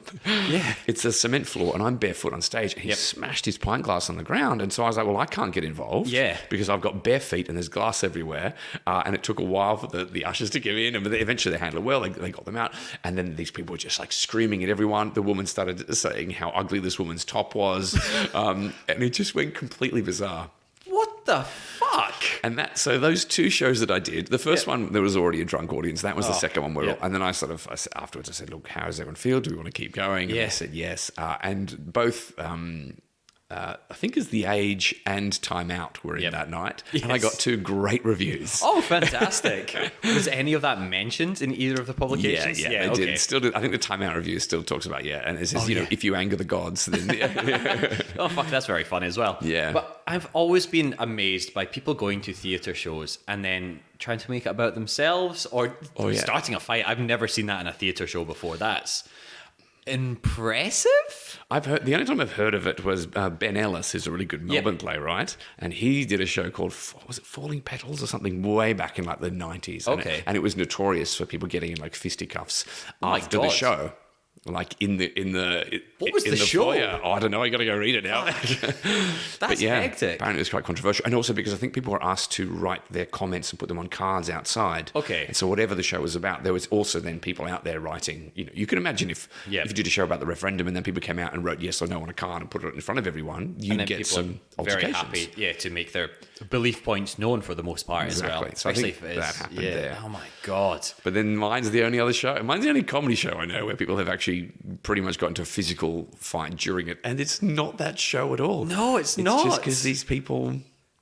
[SPEAKER 2] it's a cement floor, and I'm barefoot on stage, and he smashed his pint glass on the ground, and so I was like, well, I can't get involved, because I've got bare feet and there's glass everywhere, and it took a while for the ushers to get in, and eventually they handled it well. They got them out, and then these people were just like screaming at everyone. The woman started saying how ugly this woman's top was, and it just went completely bizarre.
[SPEAKER 1] What the fuck?
[SPEAKER 2] And so those 2 shows that I did, the first one there was already a drunk audience. That was the second one and then I afterwards I said, "Look, how does everyone feel? Do we want to keep going?" And they said yes. And both. I think is The Age and Time Out were in that night. And I got 2 great reviews.
[SPEAKER 1] Oh, fantastic. Was any of that mentioned in either of the publications?
[SPEAKER 2] Yeah, they did. Still did. I think the Time Out review still talks about, and it says, if you anger the gods, then...
[SPEAKER 1] Oh, fuck, that's very funny as well.
[SPEAKER 2] Yeah.
[SPEAKER 1] But I've always been amazed by people going to theatre shows and then trying to make it about themselves or starting a fight. I've never seen that in a theatre show before. That's impressive.
[SPEAKER 2] I've heard, the only time I've heard of it was Ben Ellis, who's a really good Melbourne playwright, and he did a show called Falling Petals or something way back in like the 90s. And it was notorious for people getting in like fisticuffs after the show. Like
[SPEAKER 1] what was the show?
[SPEAKER 2] Foyer. Oh, I don't know. I got to go read it now.
[SPEAKER 1] That's hectic.
[SPEAKER 2] Apparently, it was quite controversial, and also because I think people were asked to write their comments and put them on cards outside.
[SPEAKER 1] Okay.
[SPEAKER 2] And so whatever the show was about, there was also then people out there writing. You can imagine if you did a show about the referendum and then people came out and wrote yes or no on a card and put it in front of everyone, you'd get some altercations.
[SPEAKER 1] Very happy, to make their belief points known for the most part as well.
[SPEAKER 2] So I think that happened there.
[SPEAKER 1] Oh my God.
[SPEAKER 2] But then mine's the only comedy show I know where people have actually pretty much got into a physical fight during it, and it's not that show at all.
[SPEAKER 1] No, it's not.
[SPEAKER 2] Just because these people...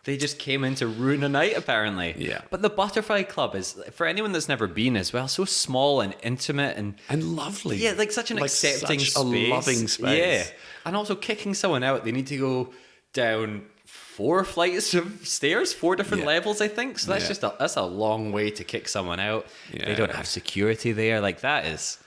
[SPEAKER 1] They just came in to ruin a night, apparently.
[SPEAKER 2] Yeah.
[SPEAKER 1] But the Butterfly Club is, for anyone that's never been as well, so small and intimate and
[SPEAKER 2] lovely.
[SPEAKER 1] Yeah, like such an accepting space.
[SPEAKER 2] A loving space.
[SPEAKER 1] Yeah. And also kicking someone out, they need to go down 4 flights of stairs, 4 different levels, I think. So that's that's a long way to kick someone out. Yeah. They don't have security there. Like that is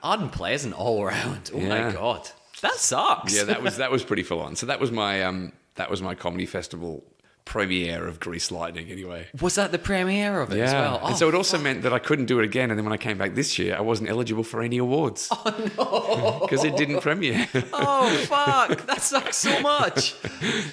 [SPEAKER 1] unpleasant all around. Oh my God. That sucks.
[SPEAKER 2] Yeah, that was pretty full on. So that was my comedy festival premiere of Grease Lightning anyway.
[SPEAKER 1] Was that the premiere of it as well?
[SPEAKER 2] And so it also meant that I couldn't do it again. And then when I came back this year, I wasn't eligible for any awards.
[SPEAKER 1] Oh, no.
[SPEAKER 2] Because it didn't premiere.
[SPEAKER 1] Oh, fuck. That sucks so much.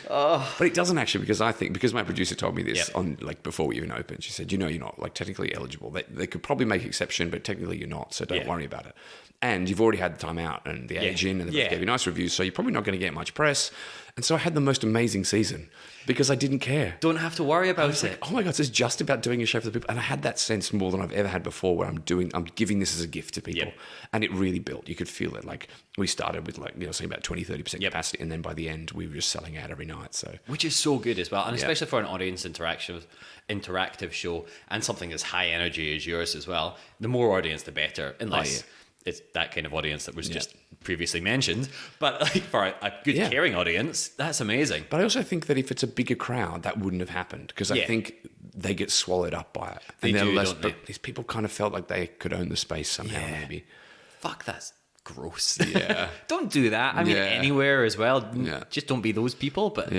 [SPEAKER 2] But it doesn't actually, because my producer told me this on like before we even opened. She said, you're not like technically eligible. They could probably make exception, but technically you're not. So don't worry about it. And you've already had the time out and the age in, and they gave you nice reviews. So you're probably not going to get much press. And so I had the most amazing season because I didn't care.
[SPEAKER 1] Don't have to worry about it.
[SPEAKER 2] Like, oh my God, this is just about doing a show for the people. And I had that sense more than I've ever had before where I'm giving this as a gift to people. Yep. And it really built. You could feel it. Like we started with say about 20-30% capacity. And then by the end, we were just selling out every night. So which
[SPEAKER 1] is so good as well. And especially for an audience interactive show and something as high energy as yours as well. The more audience, the better. Unless... it's that kind of audience that was just previously mentioned. But like for a good caring audience, that's amazing.
[SPEAKER 2] But I also think that if it's a bigger crowd, that wouldn't have happened because I think they get swallowed up by it. But these people kind of felt like they could own the space somehow, maybe.
[SPEAKER 1] Fuck, that's gross.
[SPEAKER 2] Yeah.
[SPEAKER 1] Don't do that. I mean, anywhere as well. Just don't be those people. But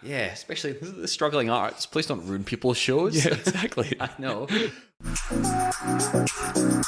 [SPEAKER 1] especially the struggling arts. Please don't ruin people's shows.
[SPEAKER 2] Yeah, exactly.
[SPEAKER 1] I know.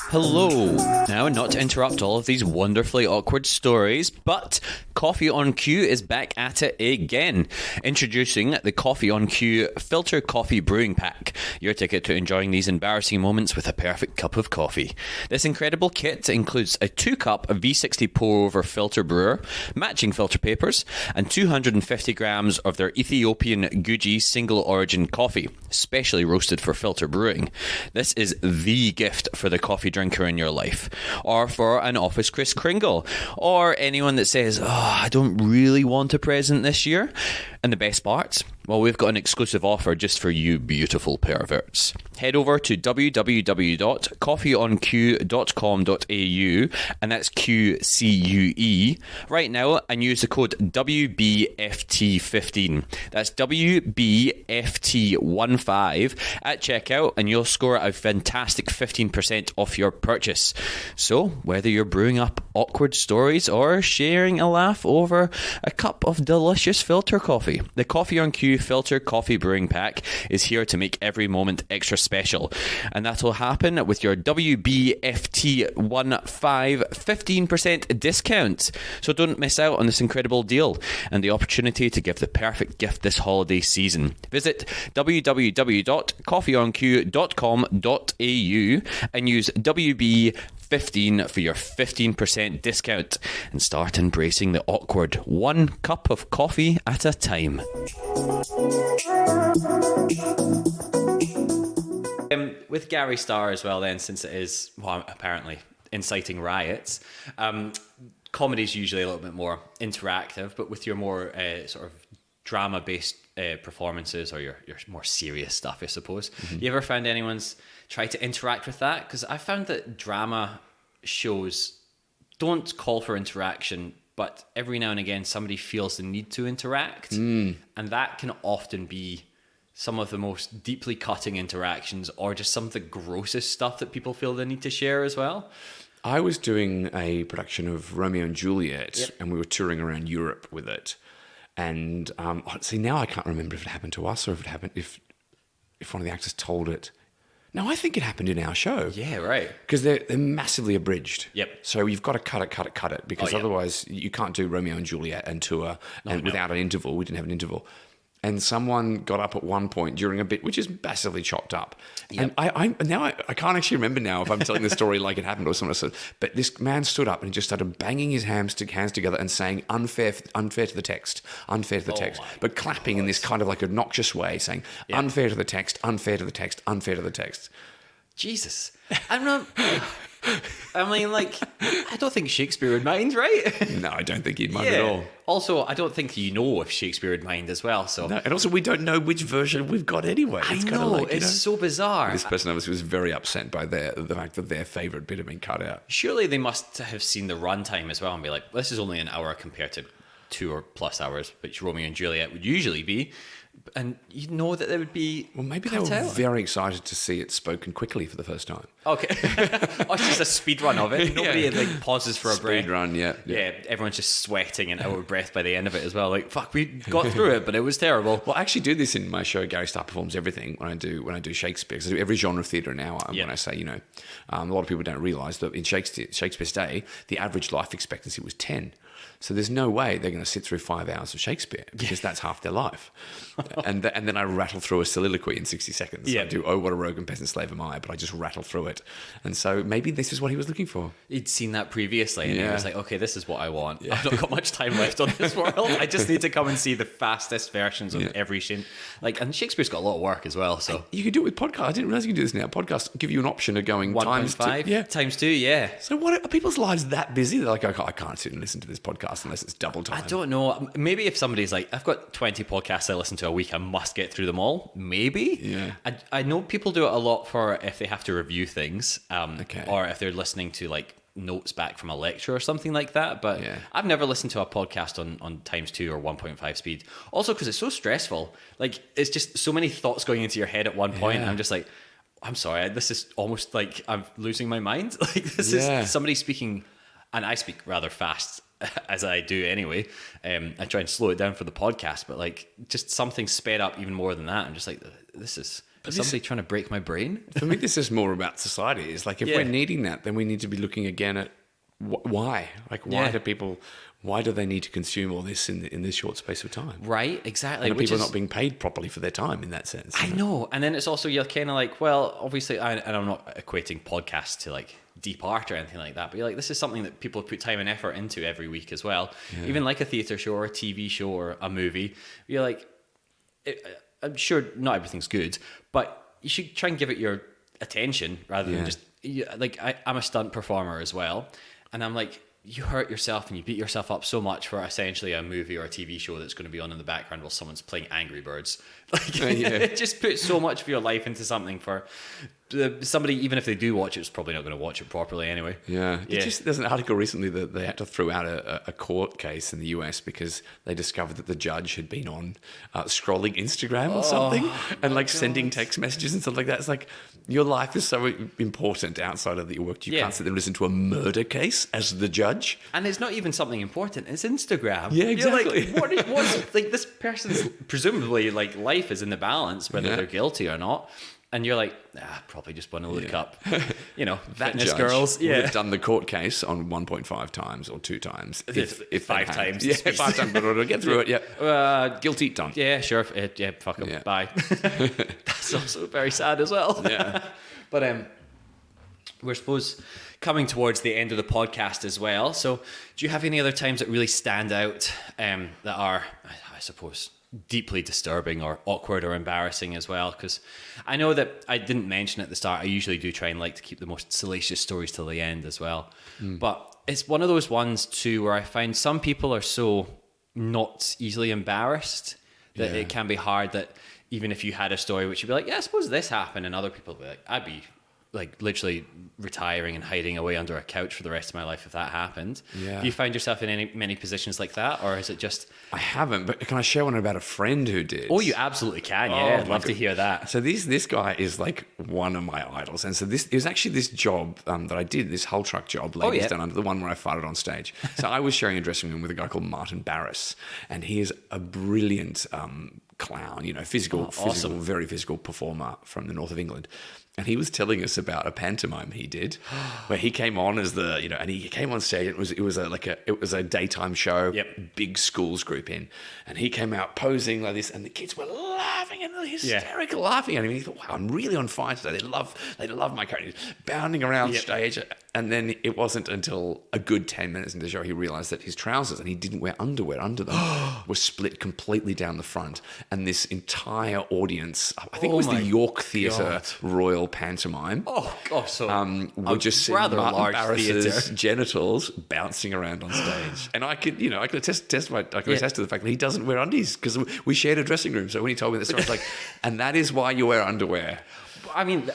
[SPEAKER 1] Hello. Now, not to interrupt all of these wonderfully awkward stories, but Coffee on Cue is back at it again. Introducing the Coffee on Cue Filter Coffee Brewing Pack, your ticket to enjoying these embarrassing moments with a perfect cup of coffee. This incredible kit includes a 2-cup V60 pour-over filter brewer, matching filter papers, and 250 grams of their Ethiopian Guji single origin coffee, specially roasted for filter brewing. This is the gift for the coffee drinker in your life, or for an office Kris Kringle, or anyone that says, I don't really want a present this year. And the best part? Well, we've got an exclusive offer just for you beautiful perverts. Head over to www.coffeeonq.com.au, and that's QCUE, right now, and use the code WBFT15. That's WBFT15 at checkout, and you'll score a fantastic 15% off your purchase. So, whether you're brewing up awkward stories or sharing a laugh over a cup of delicious filter coffee, the Coffee on Cue Filter Coffee Brewing Pack is here to make every moment extra special. And that'll happen with your WBFT15 15% discount. So don't miss out on this incredible deal and the opportunity to give the perfect gift this holiday season. Visit www.coffeeonq.com.au and use WB15 for your 15% discount and start embracing the awkward, one cup of coffee at a time. With Garry Starr as well then, since it is apparently inciting riots, comedy's usually a little bit more interactive, but with your more sort of drama-based performances or your more serious stuff, I suppose, you ever found anyone's tried to interact with that? Because I found that drama shows don't call for interaction, but every now and again somebody feels the need to interact, and that can often be some of the most deeply cutting interactions or just some of the grossest stuff that people feel the need to share as well.
[SPEAKER 2] I was doing a production of Romeo and Juliet, and we were touring around Europe with it. And see, now I can't remember if it happened to us or if it happened if one of the actors told it. No, I think it happened in our show.
[SPEAKER 1] Yeah, right.
[SPEAKER 2] Because they're massively abridged.
[SPEAKER 1] Yep.
[SPEAKER 2] So you've got to cut it, because otherwise you can't do Romeo and Juliet and tour without an interval. We didn't have an interval. And someone got up at one point during a bit, which is massively chopped up. Yep. And I can't actually remember now if I'm telling the story like it happened or something. But this man stood up and he just started banging his hands together and saying unfair to the text, but clapping in this kind of like obnoxious way, saying unfair to the text, unfair to the text, unfair to the text.
[SPEAKER 1] Jesus. I mean, like, I don't think Shakespeare would mind, right?
[SPEAKER 2] No, I don't think he'd mind at all.
[SPEAKER 1] Also, I don't think if Shakespeare would mind as well. So,
[SPEAKER 2] no, and also we don't know which version we've got anyway.
[SPEAKER 1] It's kind of like, it's so bizarre.
[SPEAKER 2] This person obviously was very upset by the fact that their favourite bit had been cut out.
[SPEAKER 1] Surely they must have seen the runtime as well and be like, this is only an hour compared to 2 or plus hours, which Romeo and Juliet would usually be. and you know that there would be.
[SPEAKER 2] Well, maybe they were very excited to see it spoken quickly for the first time.
[SPEAKER 1] Okay. It's just a speed run of it. Nobody like pauses for a breath.
[SPEAKER 2] Speed run, yeah.
[SPEAKER 1] Everyone's just sweating and out of breath by the end of it as well. Like, fuck, we got through it, but it was terrible.
[SPEAKER 2] Well, I actually do this in my show, Garry Starr Performs Everything, when I do Shakespeare. Because I do every genre of theatre an hour. When I say, a lot of people don't realise that in Shakespeare's day, the average life expectancy was 10. So there's no way they're going to sit through 5 hours of Shakespeare because that's half their life. and then I rattle through a soliloquy in 60 seconds. I do, oh, what a rogue and peasant slave am I, but I just rattle through it. And so maybe this is what he was looking for.
[SPEAKER 1] He'd seen that previously and he was like, okay, this is what I want. I've not got much time left on this world. I just need to come and see the fastest versions of every scene. And Shakespeare's got a lot of work as well. So
[SPEAKER 2] you can do it with podcasts. I didn't realize you could do this now. Podcasts give you an option of going
[SPEAKER 1] 1.5 times 2,
[SPEAKER 2] So what are people's lives that busy? They're like, I can't sit and listen to this podcast unless it's double time.
[SPEAKER 1] I don't know. Maybe if somebody's like, I've got 20 podcasts I listen to a week, I must get through them all. Maybe.
[SPEAKER 2] Yeah.
[SPEAKER 1] I know people do it a lot for if they have to review things, or if they're listening to like notes back from a lecture or something like that. But I've never listened to a podcast on times 2 or 1.5 speed. Also because it's so stressful. Like it's just so many thoughts going into your head at one point. I'm just like, I'm sorry, this is almost like I'm losing my mind. Like this is somebody speaking, and I speak rather fast as I do anyway. I try and slow it down for the podcast, but like just something sped up even more than that. I'm just like, this is somebody trying to break my brain.
[SPEAKER 2] For me, this is more about society. It's like if we're needing that, then we need to be looking again at why. Like why do they need to consume all this in this short space of time?
[SPEAKER 1] Right, exactly.
[SPEAKER 2] And people are not being paid properly for their time in that sense.
[SPEAKER 1] I know. And then it's also, you're kind of like, well, obviously, and I'm not equating podcasts to like deep art or anything like that, but you're like, this is something that people put time and effort into every week as well. Even like a theatre show or a TV show or a movie. You're like, I'm sure not everything's good, but you should try and give it your attention rather than just, like, I'm a stunt performer as well. And I'm like, you hurt yourself and you beat yourself up so much for essentially a movie or a TV show that's going to be on in the background while someone's playing Angry Birds. Like, it just puts so much of your life into something for somebody, even if they do watch it, it's probably not going to watch it properly anyway.
[SPEAKER 2] There's an article recently that they had to throw out a court case in the US because they discovered that the judge had been on scrolling Instagram or something and like sending text messages and stuff like that. It's like, your life is so important outside of your work. You can't sit there and listen to a murder case as the judge.
[SPEAKER 1] And it's not even something important. It's Instagram.
[SPEAKER 2] Yeah, exactly.
[SPEAKER 1] You're like, what's like, this person's presumably like life is in the balance, whether they're guilty or not. And you're like, probably just want to look up, that fitness girls.
[SPEAKER 2] Would have done the court case on 1.5 times or 2 times. If
[SPEAKER 1] 5 times.
[SPEAKER 2] Yeah, 5 times, but we'll get through it. Guilty, done.
[SPEAKER 1] Yeah, sure. Fuck them. Bye. That's also very sad as well.
[SPEAKER 2] Yeah.
[SPEAKER 1] But we're supposed coming towards the end of the podcast as well. So do you have any other times that really stand out that are, I suppose, deeply disturbing or awkward or embarrassing as well? Because I know that I didn't mention at the start, I usually do try and like to keep the most salacious stories till the end as well. But it's one of those ones too where I find some people are so not easily embarrassed that it can be hard that even if you had a story which you'd be like, I suppose this happened, and other people would be like, I'd be like literally retiring and hiding away under a couch for the rest of my life if that happened.
[SPEAKER 2] Yeah.
[SPEAKER 1] Do you find yourself in many positions like that, or is it just...
[SPEAKER 2] I haven't, but can I share one about a friend who did?
[SPEAKER 1] Oh, you absolutely can. Yeah, I'd love to hear that.
[SPEAKER 2] So this guy is like one of my idols, and so it was actually this job that I did, this whole truck job, Ladies Down Under, the one where I farted on stage. So I was sharing a dressing room with a guy called Martin Barris, and he is a brilliant clown, physical, very physical performer from the north of England. And he was telling us about a pantomime he did, where he came on as and he came on stage. It was a daytime show, big schools group in, and he came out posing like this, and the kids were laughing and hysterical laughing at him. And he thought, wow, I'm really on fire today. They love my character, bounding around stage. And then it wasn't until a good 10 minutes into the show he realised that his trousers, and he didn't wear underwear under them, were split completely down the front, and this entire audience, I think it was the York Theatre Royal Pantomime.
[SPEAKER 1] Oh gosh, so
[SPEAKER 2] would just see
[SPEAKER 1] rather
[SPEAKER 2] Martin
[SPEAKER 1] large
[SPEAKER 2] Barris's
[SPEAKER 1] theatre
[SPEAKER 2] genitals bouncing around on stage, and I could attest to the fact that he doesn't wear undies because we shared a dressing room. So when he told me this, I was like, and that is why you wear underwear.
[SPEAKER 1] I mean,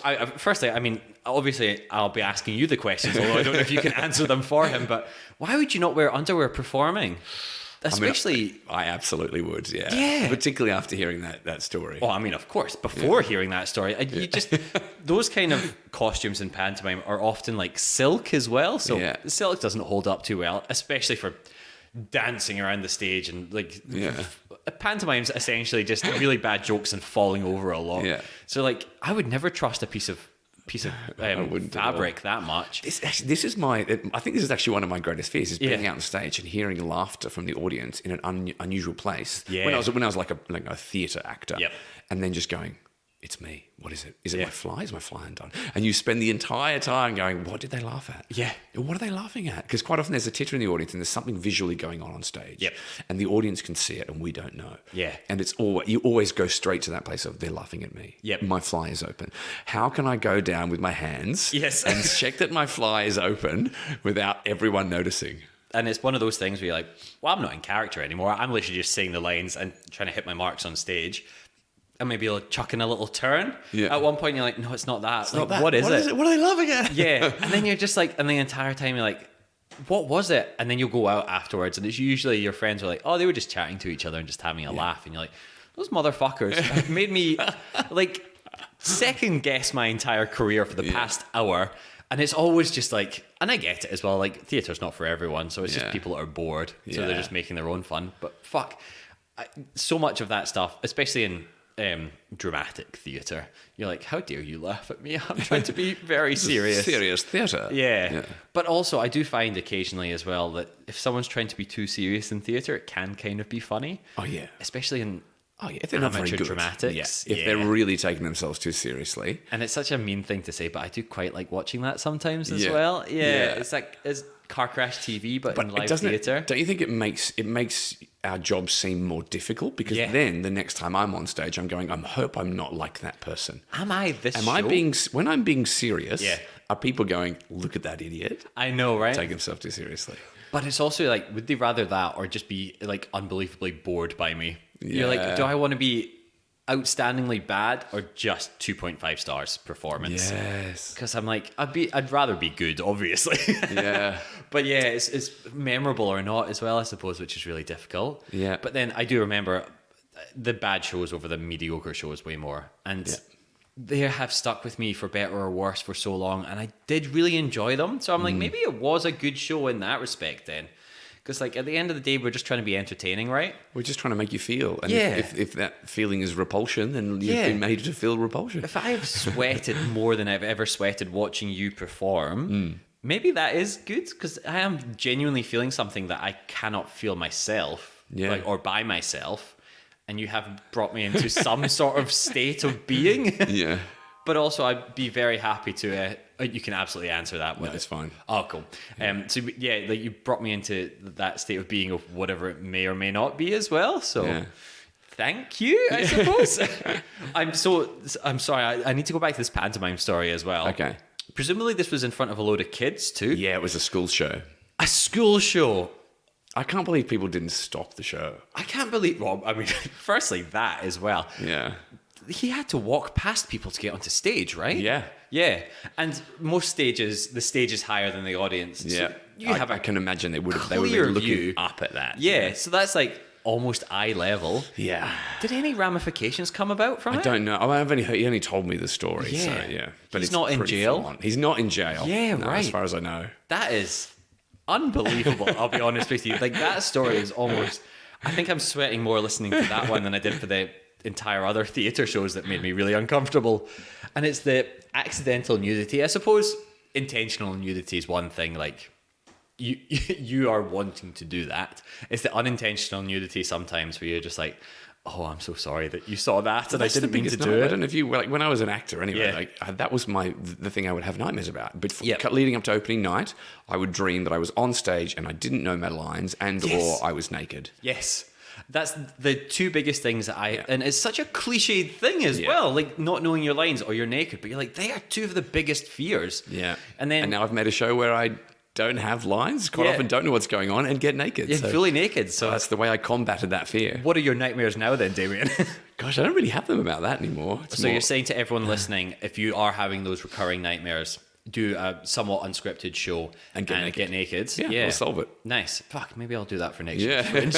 [SPEAKER 1] obviously I'll be asking you the questions, although I don't know if you can answer them for him, but why would you not wear underwear performing? Especially...
[SPEAKER 2] I absolutely would, yeah.
[SPEAKER 1] Yeah.
[SPEAKER 2] Particularly after hearing that story.
[SPEAKER 1] Oh, I mean, of course, before hearing that story, you just... Those kind of costumes in pantomime are often like silk as well, so the silk doesn't hold up too well, especially for dancing around the stage and like... Pantomime's essentially just really bad jokes and falling over a lot. Yeah. So like, I would never trust a piece of fabric that much.
[SPEAKER 2] This is I think this is actually one of my greatest fears, is being out on stage and hearing laughter from the audience in an unusual place. Yeah. When I was like a theatre actor, and then just going, it's me. What is it? Is it my fly? Is my fly undone? And you spend the entire time going, what did they laugh at? Yeah. What are they laughing at? Because quite often there's a titter in the audience and there's something visually going on stage. Yep. And the audience can see it and we don't know. Yeah. And you always go straight to that place of, they're laughing at me. Yep. My fly is open. How can I go down with my hands and check that my fly is open without everyone noticing?
[SPEAKER 1] And it's one of those things where you're like, well, I'm not in character anymore. I'm literally just saying the lines and trying to hit my marks on stage. And maybe you'll chuck in a little turn. Yeah. At one point, you're like, no, it's not that. It's like, not that. What is it?
[SPEAKER 2] What are they laughing at?
[SPEAKER 1] Yeah. And then you're just like, and the entire time you're like, what was it? And then you'll go out afterwards, and it's usually your friends are like, oh, they were just chatting to each other and just having a laugh. And you're like, those motherfuckers have made me like second guess my entire career for the past hour. And it's always just like, and I get it as well, like theatre's not for everyone. So it's just people that are bored. So they're just making their own fun. But fuck, so much of that stuff, especially in dramatic theatre, you're like, how dare you laugh at me? I'm trying to be very serious.
[SPEAKER 2] Serious theatre.
[SPEAKER 1] Yeah. But also I do find occasionally as well that if someone's trying to be too serious in theatre, it can kind of be funny.
[SPEAKER 2] Oh yeah.
[SPEAKER 1] Especially in
[SPEAKER 2] if they're not very good.
[SPEAKER 1] Dramatics.
[SPEAKER 2] Yeah. If they're really taking themselves too seriously.
[SPEAKER 1] And it's such a mean thing to say, but I do quite like watching that sometimes as well. Yeah. It's like it's car crash TV, but in live theatre.
[SPEAKER 2] Don't you think it makes our job seem more difficult? Because then the next time I'm on stage, I'm going, I hope I'm not like that person.
[SPEAKER 1] Am I this show?
[SPEAKER 2] When I'm being serious, are people going, look at that idiot?
[SPEAKER 1] I know, right?
[SPEAKER 2] Take himself too seriously.
[SPEAKER 1] But it's also like, would they rather that or just be like unbelievably bored by me? You're like, do I want to be outstandingly bad or just 2.5 stars performance?
[SPEAKER 2] Yes.
[SPEAKER 1] Because I'm like, I'd rather be good, obviously. Yeah. But yeah, it's memorable or not as well, I suppose, which is really difficult. Yeah. But then I do remember the bad shows over the mediocre shows way more. And they have stuck with me for better or worse for so long. And I did really enjoy them. So I'm like, maybe it was a good show in that respect then. Because like at the end of the day, we're just trying to be entertaining, right?
[SPEAKER 2] We're just trying to make you feel. And if that feeling is repulsion, then you've been made to feel repulsion.
[SPEAKER 1] If I've sweated more than I've ever sweated watching you perform, maybe that is good. Because I am genuinely feeling something that I cannot feel myself or by myself. And you have brought me into some sort of state of being. Yeah. But also, I'd be very happy to... you can absolutely answer that one.
[SPEAKER 2] No, it's fine.
[SPEAKER 1] Oh, cool. So yeah, like you brought me into that state of being of whatever it may or may not be as well. So thank you, I suppose. I'm sorry. I need to go back to this pantomime story as well. Okay. Presumably this was in front of a load of kids too.
[SPEAKER 2] Yeah, it was a school show.
[SPEAKER 1] A school show.
[SPEAKER 2] I can't believe people didn't stop the show.
[SPEAKER 1] I can't believe... Well, I mean, firstly, that as well. Yeah. He had to walk past people to get onto stage, right? Yeah. Yeah. And most stages, the stage is higher than the audience.
[SPEAKER 2] Yeah. So I can imagine they would have been looking up at that.
[SPEAKER 1] Yeah. So that's like almost eye level. Yeah. Did any ramifications come about from it?
[SPEAKER 2] I don't know. He only told me the story. Yeah. So, yeah. But
[SPEAKER 1] he's not in jail?
[SPEAKER 2] He's not in jail.
[SPEAKER 1] Yeah, right.
[SPEAKER 2] As far as I know.
[SPEAKER 1] That is unbelievable, I'll be honest with you. Like that story is almost... I think I'm sweating more listening to that one than I did for the entire other theatre shows that made me really uncomfortable. And it's the accidental nudity. I suppose intentional nudity is one thing, like you are wanting to do that. It's the unintentional nudity sometimes where you're just like, oh, I'm so sorry that you saw that and I didn't mean to do it.
[SPEAKER 2] I don't know if you, like when I was an actor anyway, that was the thing I would have nightmares about. But leading up to opening night, I would dream that I was on stage and I didn't know my lines or I was naked.
[SPEAKER 1] Yes. That's the two biggest things that and it's such a cliched thing as well, like not knowing your lines or you're naked, but you're like, they are two of the biggest fears. Yeah. And now I've
[SPEAKER 2] made a show where I don't have lines, quite often don't know what's going on and get naked.
[SPEAKER 1] Yeah, fully naked.
[SPEAKER 2] So that's the way I combated that fear.
[SPEAKER 1] What are your nightmares now then, Damien?
[SPEAKER 2] Gosh, I don't really have them about that anymore.
[SPEAKER 1] You're saying to everyone listening, if you are having those recurring nightmares, do a somewhat unscripted show and get naked.
[SPEAKER 2] Yeah, we'll solve it.
[SPEAKER 1] Nice. Fuck, maybe I'll do that for next year's Fringe.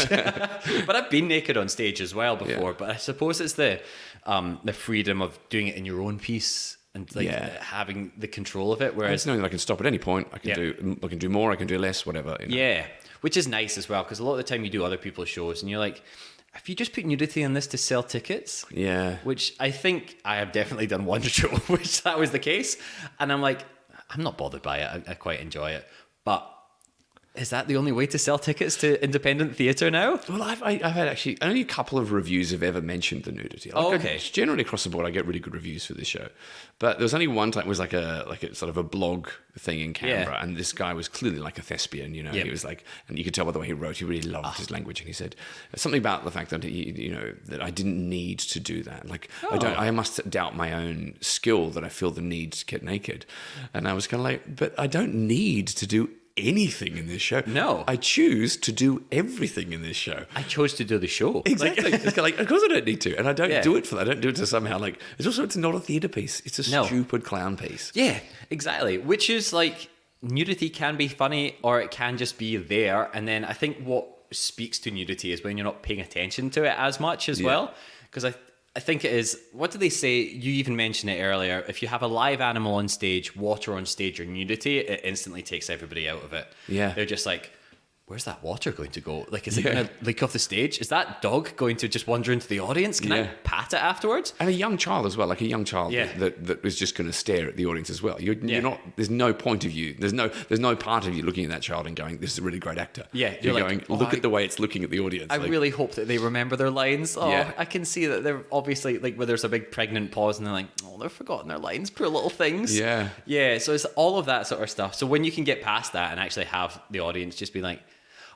[SPEAKER 1] But I've been naked on stage as well before. But I suppose it's the freedom of doing it in your own piece and having the control of it. Whereas
[SPEAKER 2] knowing that I can stop at any point. I can do more. I can do less. Whatever. You know?
[SPEAKER 1] Yeah, which is nice as well, because a lot of the time you do other people's shows and you're like, have you just put nudity on this to sell tickets?
[SPEAKER 2] Yeah.
[SPEAKER 1] Which I think I have definitely done one show, which that was the case. And I'm like, I'm not bothered by it. I quite enjoy it. But is that the only way to sell tickets to independent theatre now?
[SPEAKER 2] Well, I've had actually only a couple of reviews have ever mentioned the nudity.
[SPEAKER 1] Okay.
[SPEAKER 2] Generally across the board, I get really good reviews for this show. But there was only one time it was like a sort of a blog thing in Canberra, and this guy was clearly like a thespian, you know. He was like, and you could tell by the way he wrote, he really loved his language, and he said something about the fact that that I didn't need to do that. Like I must doubt my own skill that I feel the need to get naked, and I was kind of like, but I don't need to do anything in this show.
[SPEAKER 1] No.
[SPEAKER 2] I choose to do everything in this show.
[SPEAKER 1] I chose to do the show.
[SPEAKER 2] Exactly. It's kind of like, of course I don't need to. And I don't do it for that. I don't do it to somehow like, it's not a theatre piece. It's a stupid clown piece.
[SPEAKER 1] Yeah, exactly. Which is like, nudity can be funny or it can just be there. And then I think what speaks to nudity is when you're not paying attention to it as much as well. Because I think it is, what do they say? You even mentioned it earlier. If you have a live animal on stage, water on stage, or nudity, it instantly takes everybody out of it.
[SPEAKER 2] Yeah.
[SPEAKER 1] They're just like, where's that water going to go? Like, is it going to leak off the stage? Is that dog going to just wander into the audience? Can I pat it afterwards?
[SPEAKER 2] And a young child as well, like a young child that is just going to stare at the audience as well. You're not. There's no point of view. There's no part of you looking at that child and going, "This is a really great actor."
[SPEAKER 1] Yeah,
[SPEAKER 2] you're like, look at the way it's looking at the audience.
[SPEAKER 1] I really hope that they remember their lines. I can see that they're obviously like where there's a big pregnant pause and they're like, "Oh, they've forgotten their lines, poor little things."
[SPEAKER 2] Yeah.
[SPEAKER 1] So it's all of that sort of stuff. So when you can get past that and actually have the audience just be like,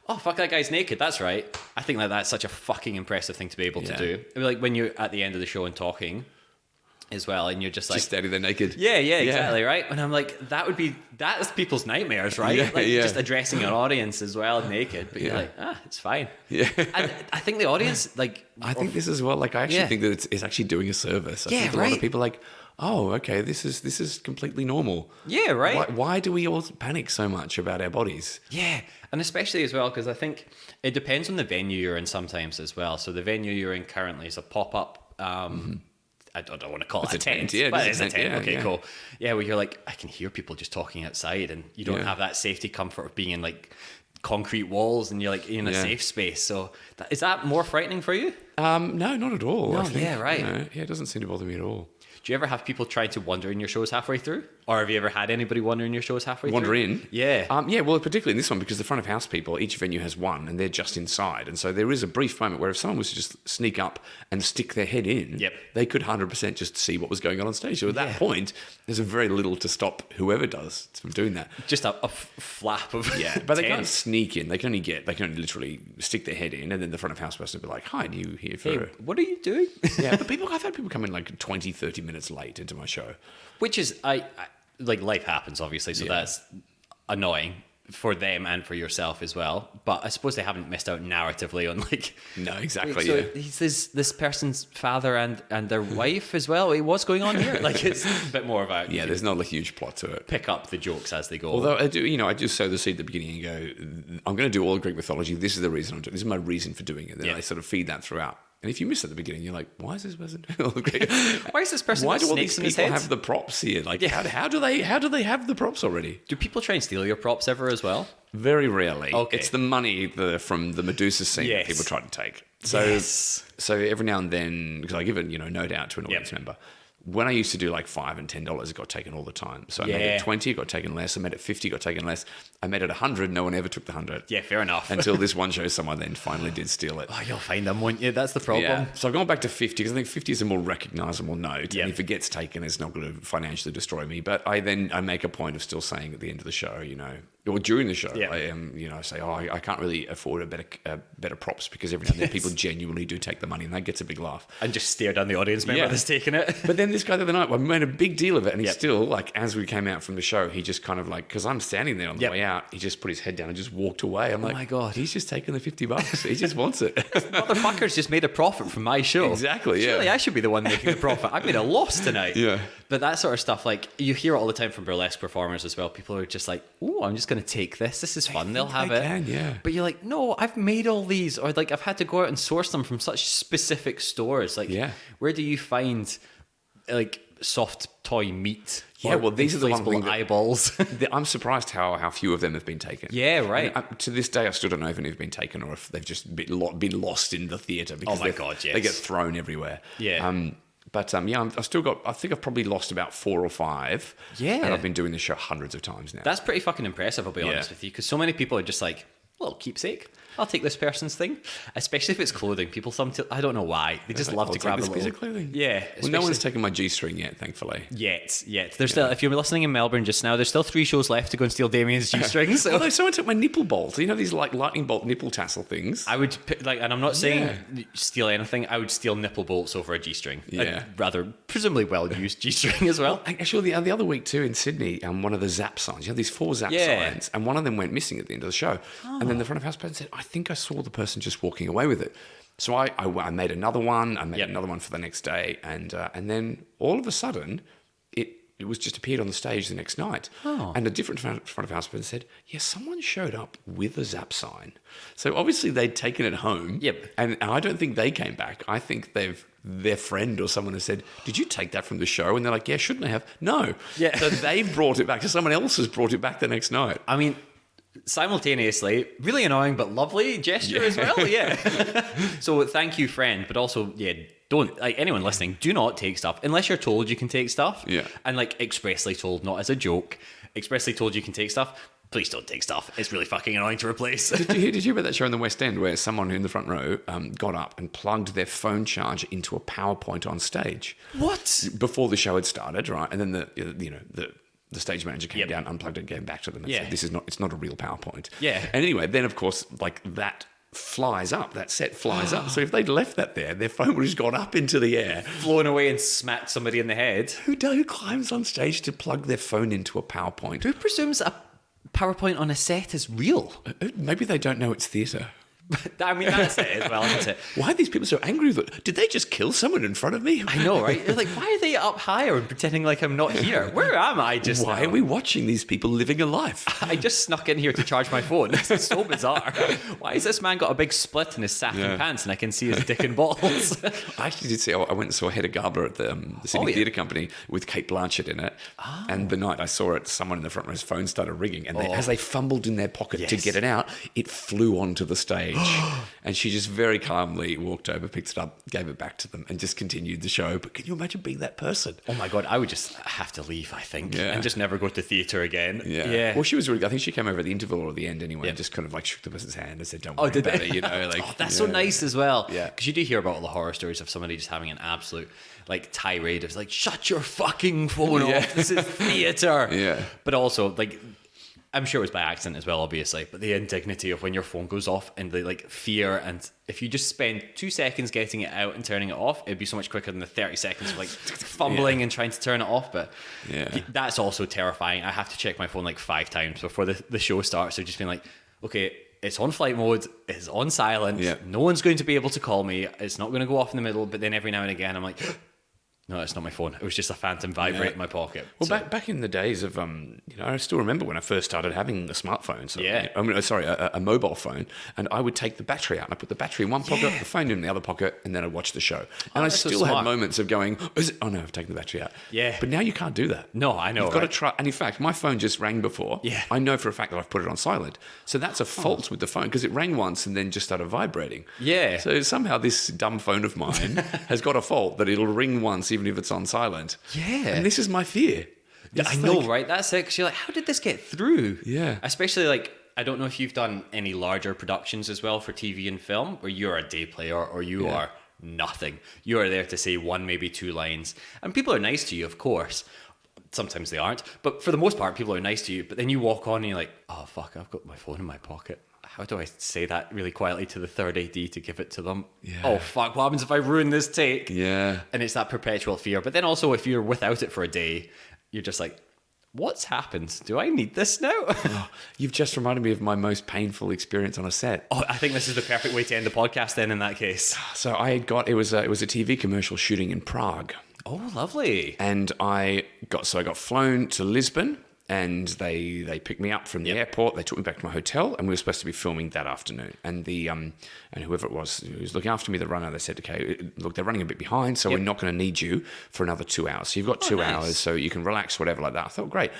[SPEAKER 1] oh, fuck, that guy's naked. That's right. I think that's such a fucking impressive thing to be able to do. It'd be like when you're at the end of the show and talking as well, and you're just like...
[SPEAKER 2] Just standing there naked.
[SPEAKER 1] Yeah, exactly, right? And I'm like, that's people's nightmares, right? Just addressing an audience as well, naked. But you're like, it's fine. Yeah. And I think the audience, like...
[SPEAKER 2] I think this as well, like, I actually think that it's actually doing a service. I think a lot of people are like... Oh, okay. This is completely normal.
[SPEAKER 1] Yeah, right.
[SPEAKER 2] Why do we all panic so much about our bodies?
[SPEAKER 1] Yeah, and especially as well because I think it depends on the venue you're in sometimes as well. So the venue you're in currently is a pop-up. I don't want to call it a tent, but it's a tent. Okay, cool. Yeah, where you're like, I can hear people just talking outside, and you don't have that safety comfort of being in like concrete walls, and you're like in a safe space. So is that more frightening for you?
[SPEAKER 2] No, not at all.
[SPEAKER 1] No,
[SPEAKER 2] I think,
[SPEAKER 1] right.
[SPEAKER 2] It doesn't seem to bother me at all.
[SPEAKER 1] Do you ever have people try to wander in your shows halfway through? Or have you ever had anybody wander in your shows halfway
[SPEAKER 2] through? Wander in?
[SPEAKER 1] Yeah.
[SPEAKER 2] Well, particularly in this one, because the front of house people, each venue has one, and they're just inside. And so there is a brief moment where if someone was to just sneak up and stick their head in, they could 100% just see what was going on stage. So at that point, there's very little to stop whoever does from doing that.
[SPEAKER 1] Just a flap of
[SPEAKER 2] but they can't sneak in. They can only literally stick their head in, and then the front of house person will be like, hi, do you here for...
[SPEAKER 1] what are you doing?
[SPEAKER 2] But I've had people come in like 20, 30 minutes late into my show.
[SPEAKER 1] Which is, like life happens, obviously, so that's annoying for them and for yourself as well. But I suppose they haven't missed out narratively on like...
[SPEAKER 2] No, exactly,
[SPEAKER 1] so he's this person's father and their wife as well. What's going on here? Like, it's a bit more about...
[SPEAKER 2] Yeah, there's not a huge plot to it.
[SPEAKER 1] Pick up the jokes as they go.
[SPEAKER 2] Although I do, I just sow the seed at the beginning and go, I'm going to do all Greek mythology. This is the reason I'm doing it. This is my reason for doing it. Then I sort of feed that throughout. And if you miss at the beginning, you're like, why is this person doing all Greek?
[SPEAKER 1] Why is this person
[SPEAKER 2] Why do all these
[SPEAKER 1] snakes in his
[SPEAKER 2] people
[SPEAKER 1] head?
[SPEAKER 2] have the props here? Like, how do they have the props already?
[SPEAKER 1] Do people try and steal your props ever as well?
[SPEAKER 2] Very rarely.
[SPEAKER 1] Okay.
[SPEAKER 2] It's the money from the Medusa scene that people try to take. So every now and then, because I give it, no doubt to an audience member. When I used to do like $5 and $10, it got taken all the time. So I made it 20, it got taken less. I made it 50, got taken less. I made it 100, no one ever took the 100.
[SPEAKER 1] Yeah, fair enough.
[SPEAKER 2] Until this one show, someone then finally did steal it.
[SPEAKER 1] Oh, you'll find them, won't you? That's the problem.
[SPEAKER 2] Yeah. So I've gone back to 50 because I think 50 is a more recognisable note. And if it gets taken, it's not going to financially destroy me. But I make a point of still saying at the end of the show, or during the show,
[SPEAKER 1] Yeah.
[SPEAKER 2] I say, I can't really afford a better props, because every now and then people genuinely do take the money, and that gets a big laugh.
[SPEAKER 1] And just stare down the audience member that's taking it.
[SPEAKER 2] But then this guy the other night, I made a big deal of it, and he still, like, as we came out from the show, he just kind of like, because I'm standing there on the way out, he just put his head down and just walked away. I'm like,
[SPEAKER 1] my God.
[SPEAKER 2] he's just taking the $50. He just wants it.
[SPEAKER 1] Motherfucker's just made a profit from my show.
[SPEAKER 2] Exactly, yeah.
[SPEAKER 1] Surely I should be the one making the profit. I've made a loss tonight.
[SPEAKER 2] Yeah.
[SPEAKER 1] But that sort of stuff, like, you hear it all the time from burlesque performers as well. People are just like, oh, I'm just going to take this. This is fun. They'll have it.
[SPEAKER 2] Yeah.
[SPEAKER 1] But you're like, no, I've made all these. Or, like, I've had to go out and source them from such specific stores. Like, where do you find, like, soft toy meat?
[SPEAKER 2] Yeah, well, these are the ones
[SPEAKER 1] eyeballs.
[SPEAKER 2] I'm surprised how few of them have been taken.
[SPEAKER 1] Yeah, right.
[SPEAKER 2] To this day, I still don't know if any have been taken, or if they've just been lost in the theatre. Because
[SPEAKER 1] God, yes.
[SPEAKER 2] They get thrown everywhere.
[SPEAKER 1] Yeah.
[SPEAKER 2] I've still got, I think I've probably lost about 4 or 5.
[SPEAKER 1] Yeah.
[SPEAKER 2] And I've been doing this show hundreds of times now.
[SPEAKER 1] That's pretty fucking impressive, I'll be honest with you, because so many people are just like, well, keepsake. I'll take this person's thing, especially if it's clothing. People, I don't know why, they just love to grab a little
[SPEAKER 2] piece of clothing.
[SPEAKER 1] Yeah,
[SPEAKER 2] well, no one's taken my G-string yet, thankfully.
[SPEAKER 1] Yet. There's still, if you're listening in Melbourne just now, there's still 3 shows left to go and steal Damien's G-strings. So.
[SPEAKER 2] Although someone took my nipple bolt, these like lightning bolt nipple tassel things.
[SPEAKER 1] I would and I'm not saying steal anything. I would steal nipple bolts over a G-string.
[SPEAKER 2] Yeah,
[SPEAKER 1] rather presumably well used G-string as well.
[SPEAKER 2] Actually, the other week too in Sydney, one of the Zap signs. You have these 4 Zap signs, and one of them went missing at the end of the show. And then the front of house person said, "I think I saw the person just walking away with it." So I made another one. I made another one for the next day, and then all of a sudden, it was just appeared on the stage the next night.
[SPEAKER 1] Oh.
[SPEAKER 2] And a different front of house person said, "Yes, someone showed up with a Zap sign." So obviously they'd taken it home.
[SPEAKER 1] Yep.
[SPEAKER 2] And I don't think they came back. I think their friend or someone has said, "Did you take that from the show?" And they're like, "Yeah, shouldn't I have?" No.
[SPEAKER 1] Yeah.
[SPEAKER 2] So they've brought it back. So someone else has brought it back the next night.
[SPEAKER 1] I mean, simultaneously, really annoying but lovely gesture as well. Yeah. So thank you, friend, but also, don't, like, anyone listening, do not take stuff unless you're told you can take stuff.
[SPEAKER 2] Yeah.
[SPEAKER 1] And, like, expressly told, not as a joke, expressly told you can take stuff. Please don't take stuff. It's really fucking annoying to replace.
[SPEAKER 2] Did you hear about that show in the West End where someone in the front row got up and plugged their phone charger into a PowerPoint on stage?
[SPEAKER 1] What?
[SPEAKER 2] Before the show had started, right? And then the stage manager came down, unplugged it, and gave it back to them and said, it's not a real PowerPoint.
[SPEAKER 1] Yeah.
[SPEAKER 2] And anyway, then of course, like, that flies up, that set flies up. So if they'd left that there, their phone would have just gone up into the air.
[SPEAKER 1] Flown away and smacked somebody in the head.
[SPEAKER 2] Who climbs on stage to plug their phone into a PowerPoint?
[SPEAKER 1] Who presumes a PowerPoint on a set is real?
[SPEAKER 2] Maybe they don't know it's theatre.
[SPEAKER 1] I mean, that's it as well, isn't it?
[SPEAKER 2] Why are these people so angry with it? Did they just kill someone in front of me?
[SPEAKER 1] I know, right? They're like, why are they up higher and pretending like I'm not here? Where am I just
[SPEAKER 2] Why
[SPEAKER 1] now?
[SPEAKER 2] are we watching these people living a life?
[SPEAKER 1] I just snuck in here to charge my phone. This is so bizarre. Why has this man got a big split in his satin pants and I can see his dick and balls?
[SPEAKER 2] I actually did see, I went and saw Hedda Gabler at the Sydney Theatre Company with Kate Blanchett in it. Oh. And the night I saw it, someone in the front row's phone started ringing. And as they fumbled in their pocket to get it out, it flew onto the stage. And she just very calmly walked over, picked it up, gave it back to them, and just continued the show. But can you imagine being that person?
[SPEAKER 1] Oh my God, I would just have to leave, I think, and just never go to theatre again.
[SPEAKER 2] Yeah. Well, she was really, I think she came over at the interval or the end anyway, and just kind of like shook the person's hand and said, "Don't worry about it," Like,
[SPEAKER 1] that's so nice as well.
[SPEAKER 2] Yeah.
[SPEAKER 1] Because you do hear about all the horror stories of somebody just having an absolute, like, tirade of like, shut your fucking phone off. This is theatre.
[SPEAKER 2] Yeah.
[SPEAKER 1] But also, like, I'm sure it was by accident as well, obviously, but the indignity of when your phone goes off and the, like, fear, and if you just spend 2 seconds getting it out and turning it off, it'd be so much quicker than the 30 seconds of, like, fumbling and trying to turn it off. But that's also terrifying. I have to check my phone like 5 times before the show starts. So just being like, okay, it's on flight mode, it's on silent, no one's going to be able to call me, it's not going to go off in the middle. But then every now and again I'm like, no, it's not my phone. It was just a phantom vibrate in my pocket.
[SPEAKER 2] Well, back in the days of, I still remember when I first started having a smartphone. So, a mobile phone, and I would take the battery out and I put the battery in one pocket, the phone in the other pocket, and then I'd watch the show. And I still had moments of going, oh no, I've taken the battery out.
[SPEAKER 1] Yeah.
[SPEAKER 2] But now you can't do that.
[SPEAKER 1] No, I know.
[SPEAKER 2] You've got to try. And in fact, my phone just rang before.
[SPEAKER 1] Yeah.
[SPEAKER 2] I know for a fact that I've put it on silent. So that's a fault with the phone, because it rang once and then just started vibrating.
[SPEAKER 1] Yeah.
[SPEAKER 2] So somehow this dumb phone of mine has got a fault that it'll ring once even if it's on silent.
[SPEAKER 1] Yeah.
[SPEAKER 2] And this is my fear.
[SPEAKER 1] I know, right? That's it. 'Cause you're like, how did this get through?
[SPEAKER 2] Yeah.
[SPEAKER 1] Especially, like, I don't know if you've done any larger productions as well for TV and film, where you're a day player or you are nothing. You are there to say 1, maybe 2 lines. And people are nice to you, of course. Sometimes they aren't, but for the most part, people are nice to you. But then you walk on and you're like, oh fuck, I've got my phone in my pocket. How do I say that really quietly to the third AD to give it to them?
[SPEAKER 2] Yeah.
[SPEAKER 1] Oh fuck, what happens if I ruin this take?
[SPEAKER 2] Yeah.
[SPEAKER 1] And it's that perpetual fear. But then also, if you're without it for a day, you're just like, what's happened? Do I need this now?
[SPEAKER 2] Oh, you've just reminded me of my most painful experience on a set.
[SPEAKER 1] Oh, I think this is the perfect way to end the podcast then in that case.
[SPEAKER 2] So I had got, it was a TV commercial shooting in Prague.
[SPEAKER 1] Oh, lovely.
[SPEAKER 2] And I got flown to Lisbon, and they picked me up from the airport. They took me back to my hotel, and we were supposed to be filming that afternoon. And the and whoever it was who was looking after me, the runner, they said, okay, look, they're running a bit behind, so we're not going to need you for another 2 hours. So you've got 2 hours, so you can relax, whatever like that. I thought, great.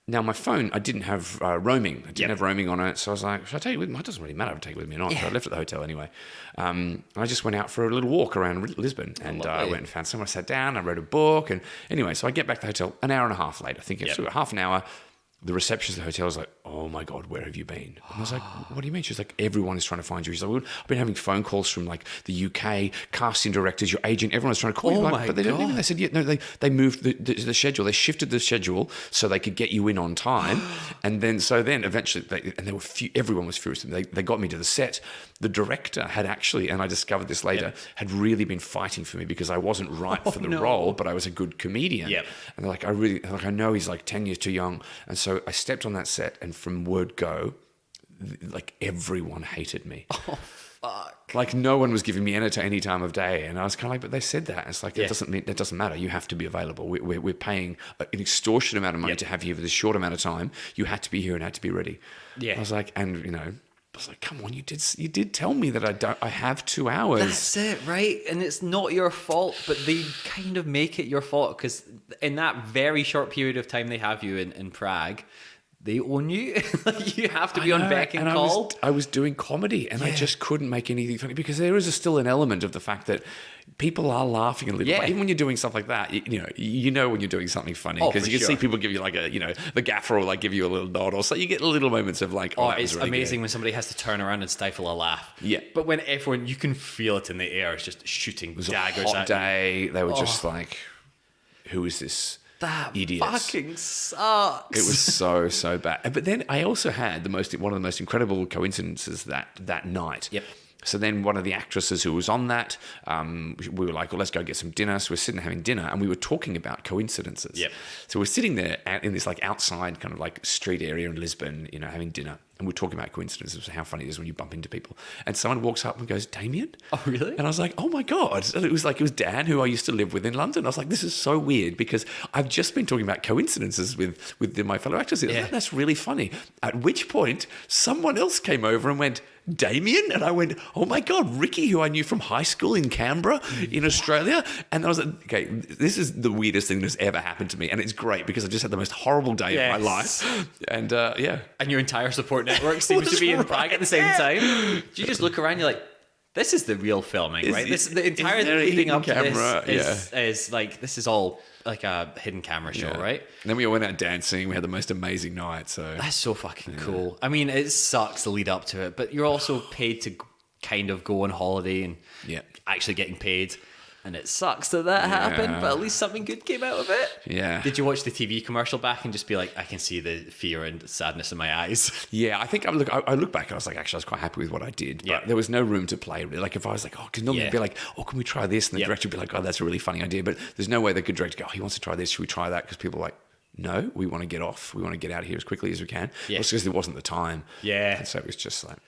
[SPEAKER 2] Now, my phone, I didn't have roaming. I didn't have roaming on it. So I was like, should I take it with me? It doesn't really matter if I take it with me or not. So I left it at the hotel anyway. I just went out for a little walk around Lisbon. And I went and found somewhere, sat down, I wrote a book. And anyway, so I get back to the hotel an hour and a half later. I think it's half an hour. The receptionist of the hotel was like, oh my God, where have you been? And I was like, what do you mean? She was like, everyone is trying to find you. She's like, well, I've been having phone calls from like the UK, casting directors, your agent, everyone's trying to call you. Like, but they don't even, they said, yeah, no, they moved the schedule. They shifted the schedule so they could get you in on time. And then eventually, everyone was furious. They got me to the set. The director had actually, and I discovered this later, had really been fighting for me because I wasn't right for the role, but I was a good comedian. Yep. And they're like, I know he's like 10 years too young. And so I stepped on that set, and from word go, like everyone hated me. Oh, fuck. Like no one was giving me any time of day. And I was kind of like, but they said that. It's like, that doesn't matter. You have to be available. We're paying an extortionate amount of money to have you for this short amount of time. You had to be here and had to be ready. Yeah. I was like, and I was like, come on, you did tell me that I have 2 hours.
[SPEAKER 1] That's it, right? And it's not your fault, but they kind of make it your fault because in that very short period of time they have you in Prague, they own you. You have to be on beck and call.
[SPEAKER 2] I was doing comedy, and I just couldn't make anything funny because there is still an element of the fact that people are laughing a little bit. Even when you're doing stuff like that, you know when you're doing something funny because you can see people give you like the gaffer will like give you a little nod or so. You get little moments of like,
[SPEAKER 1] it's really amazing when somebody has to turn around and stifle a laugh. Yeah. But when everyone, you can feel it in the air, it's just shooting daggers at you. It was a hot day.
[SPEAKER 2] They were just like, who is this?
[SPEAKER 1] That
[SPEAKER 2] idiots.
[SPEAKER 1] Fucking sucks.
[SPEAKER 2] It was so bad. But then I also had one of the most incredible coincidences that night. Yep. So then one of the actresses who was on that, we were like, well, let's go get some dinner. So we're sitting there having dinner, and we were talking about coincidences. Yep. So we're sitting there in this like outside kind of like street area in Lisbon, having dinner. And we're talking about coincidences, how funny it is when you bump into people. And someone walks up and goes, Damien?
[SPEAKER 1] Oh, really?
[SPEAKER 2] And I was like, oh my God. And it was Dan, who I used to live with in London. I was like, this is so weird because I've just been talking about coincidences with my fellow actors. Yeah. That's really funny. At which point, someone else came over and went, Damien? And I went, oh my God, Ricky, who I knew from high school in Canberra in Australia. And I was like, okay, this is the weirdest thing that's ever happened to me. And it's great because I just had the most horrible day of my life. And
[SPEAKER 1] And your entire support network seems to be in Prague at the same time. Do you just look around, you're like, this is the real filming, right? The entire leading up to this is like, this is all like a hidden camera show, right?
[SPEAKER 2] And then we all went out dancing. We had the most amazing night. So
[SPEAKER 1] that's so fucking cool. I mean, it sucks the lead up to it, but you're also paid to kind of go on holiday and actually getting paid. And it sucks that happened, but at least something good came out of it.
[SPEAKER 2] Yeah.
[SPEAKER 1] Did you watch the TV commercial back and just be like, I can see the fear and sadness in my eyes?
[SPEAKER 2] Yeah, I think I look back and I was like, actually, I was quite happy with what I did. But there was no room to play. Like if I was like, because normally I'd be like, oh, can we try this? And the director would be like, oh, that's a really funny idea. But there's no way the good director go, oh, he wants to try this. Should we try that? Because people are like, no, we want to get off. We want to get out of here as quickly as we can. Yeah. It's because there wasn't the time.
[SPEAKER 1] Yeah.
[SPEAKER 2] And so it was just like,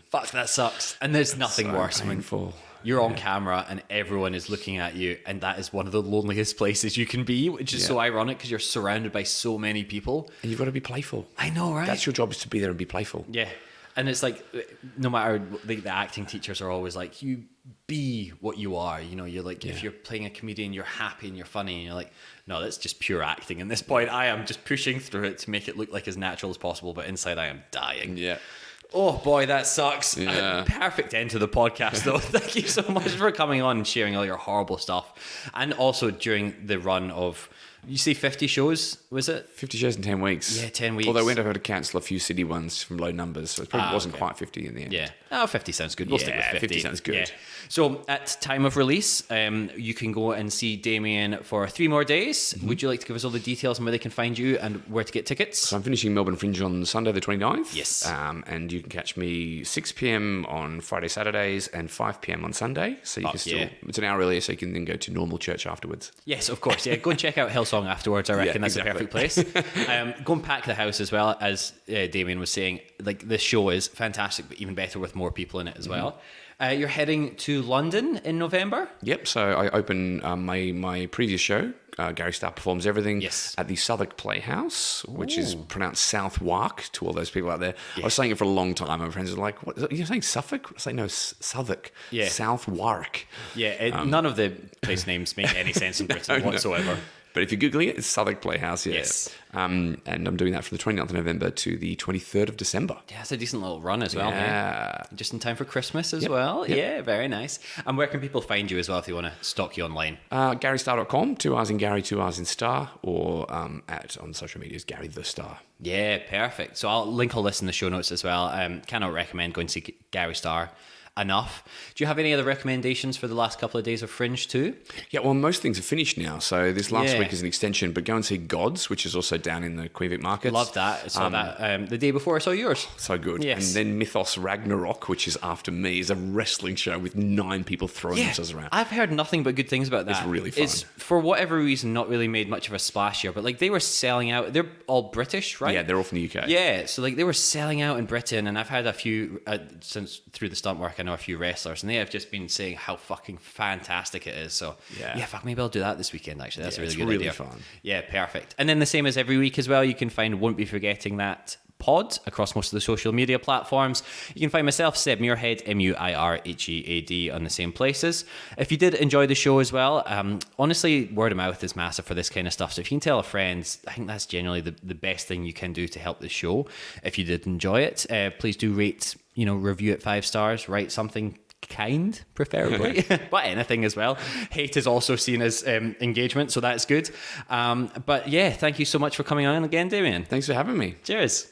[SPEAKER 1] fuck, that sucks. And there's nothing worse.
[SPEAKER 2] Painful.
[SPEAKER 1] You're on camera and everyone is looking at you, and that is one of the loneliest places you can be, which is so ironic because you're surrounded by so many people.
[SPEAKER 2] And you've got to be playful.
[SPEAKER 1] I know, right?
[SPEAKER 2] That's your job, is to be there and be playful.
[SPEAKER 1] Yeah. And it's like, no matter, the acting teachers are always like, you be what you are. You're like, if you're playing a comedian, you're happy and you're funny. And you're like, no, that's just pure acting. At this point, I am just pushing through it to make it look like as natural as possible. But inside, I am dying.
[SPEAKER 2] Yeah.
[SPEAKER 1] Oh boy, that sucks.
[SPEAKER 2] Yeah.
[SPEAKER 1] Perfect end to the podcast though. Thank you so much for coming on and sharing all your horrible stuff. And also during the run of You see 50 shows, was it?
[SPEAKER 2] 50 shows in 10 weeks.
[SPEAKER 1] Yeah, 10 weeks.
[SPEAKER 2] Although we ended up having to cancel a few city ones from low numbers, so it probably wasn't quite 50 in the end.
[SPEAKER 1] Yeah. Oh, 50 sounds good. We'll stick with 50.
[SPEAKER 2] 50 sounds good.
[SPEAKER 1] Yeah. So at time of release, you can go and see Damien for 3 more days. Would you like to give us all the details on where they can find you and where to get tickets?
[SPEAKER 2] So I'm finishing Melbourne Fringe on Sunday the 29th.
[SPEAKER 1] Yes.
[SPEAKER 2] And you can catch me 6 p.m. on Friday, Saturdays, and 5 p.m. on Sunday. So you can still, it's an hour earlier, so you can then go to normal church afterwards.
[SPEAKER 1] Yes, of course. Yeah, go and check out Hillsong afterwards. I reckon that's
[SPEAKER 2] exactly.
[SPEAKER 1] a perfect place. Go and pack the house as well, as Damien was saying. Like, this show is fantastic, but even better with more people in it as well. You're heading to London in November?
[SPEAKER 2] Yep. So I open my previous show, Garry Starr Performs Everything, at the Southwark Playhouse, which is pronounced Southwark to all those people out there. I was saying it for a long time. My friends were like, "What? You're saying Suffolk?" I was like, "No, Southwark.
[SPEAKER 1] Yeah.
[SPEAKER 2] Southwark."
[SPEAKER 1] Yeah. None of the place names make any sense in Britain whatsoever.
[SPEAKER 2] But if you're Googling it, it's Southwark Playhouse,
[SPEAKER 1] Yes.
[SPEAKER 2] And I'm doing that from the 29th of November to the 23rd of December.
[SPEAKER 1] Yeah, it's a decent little run as well.
[SPEAKER 2] Yeah.
[SPEAKER 1] Hey? Just in time for Christmas as well. Yep. Yeah, very nice. And where can people find you as well if they want to stalk you online?
[SPEAKER 2] GarryStarr.com, 2 R's in Garry, 2 R's in Star, or on social media is Garry the Star.
[SPEAKER 1] Yeah, perfect. So I'll link all this in the show notes as well. Cannot recommend going to see Garry Starr enough. Do you have any other recommendations for the last couple of days of Fringe too?
[SPEAKER 2] Yeah, well, most things are finished now. So this last week is an extension, but go and see Gods, which is also down in the Queen Vic Markets.
[SPEAKER 1] Love that. I saw that the day before I saw yours.
[SPEAKER 2] So good.
[SPEAKER 1] Yes.
[SPEAKER 2] And then Mythos Ragnarok, which is after me, is a wrestling show with 9 people throwing themselves around.
[SPEAKER 1] I've heard nothing but good things about that.
[SPEAKER 2] It's really fun.
[SPEAKER 1] It's, for whatever reason, not really made much of a splash here, but like they were selling out. They're all British, right?
[SPEAKER 2] Yeah, they're all from the UK.
[SPEAKER 1] Yeah, so like they were selling out in Britain, and I've had a few, since through the stunt work, I know a few wrestlers, and they have just been saying how fucking fantastic it is. So yeah, fuck, maybe I'll do that this weekend, actually. That's a really good idea.
[SPEAKER 2] Fun.
[SPEAKER 1] Yeah, perfect. And then the same as every week as well, you can find Won't Be Forgetting That pod across most of the social media platforms. You can find myself, Seb Muirhead, Muirhead, on the same places. If you did enjoy the show as well, honestly, word of mouth is massive for this kind of stuff. So if you can tell a friend, I think that's generally the best thing you can do to help the show. If you did enjoy it, please do rate, review it 5 stars, write something kind, preferably, but anything as well. Hate is also seen as engagement, so that's good. But yeah, thank you so much for coming on again, Damien.
[SPEAKER 2] Thanks for having me.
[SPEAKER 1] Cheers.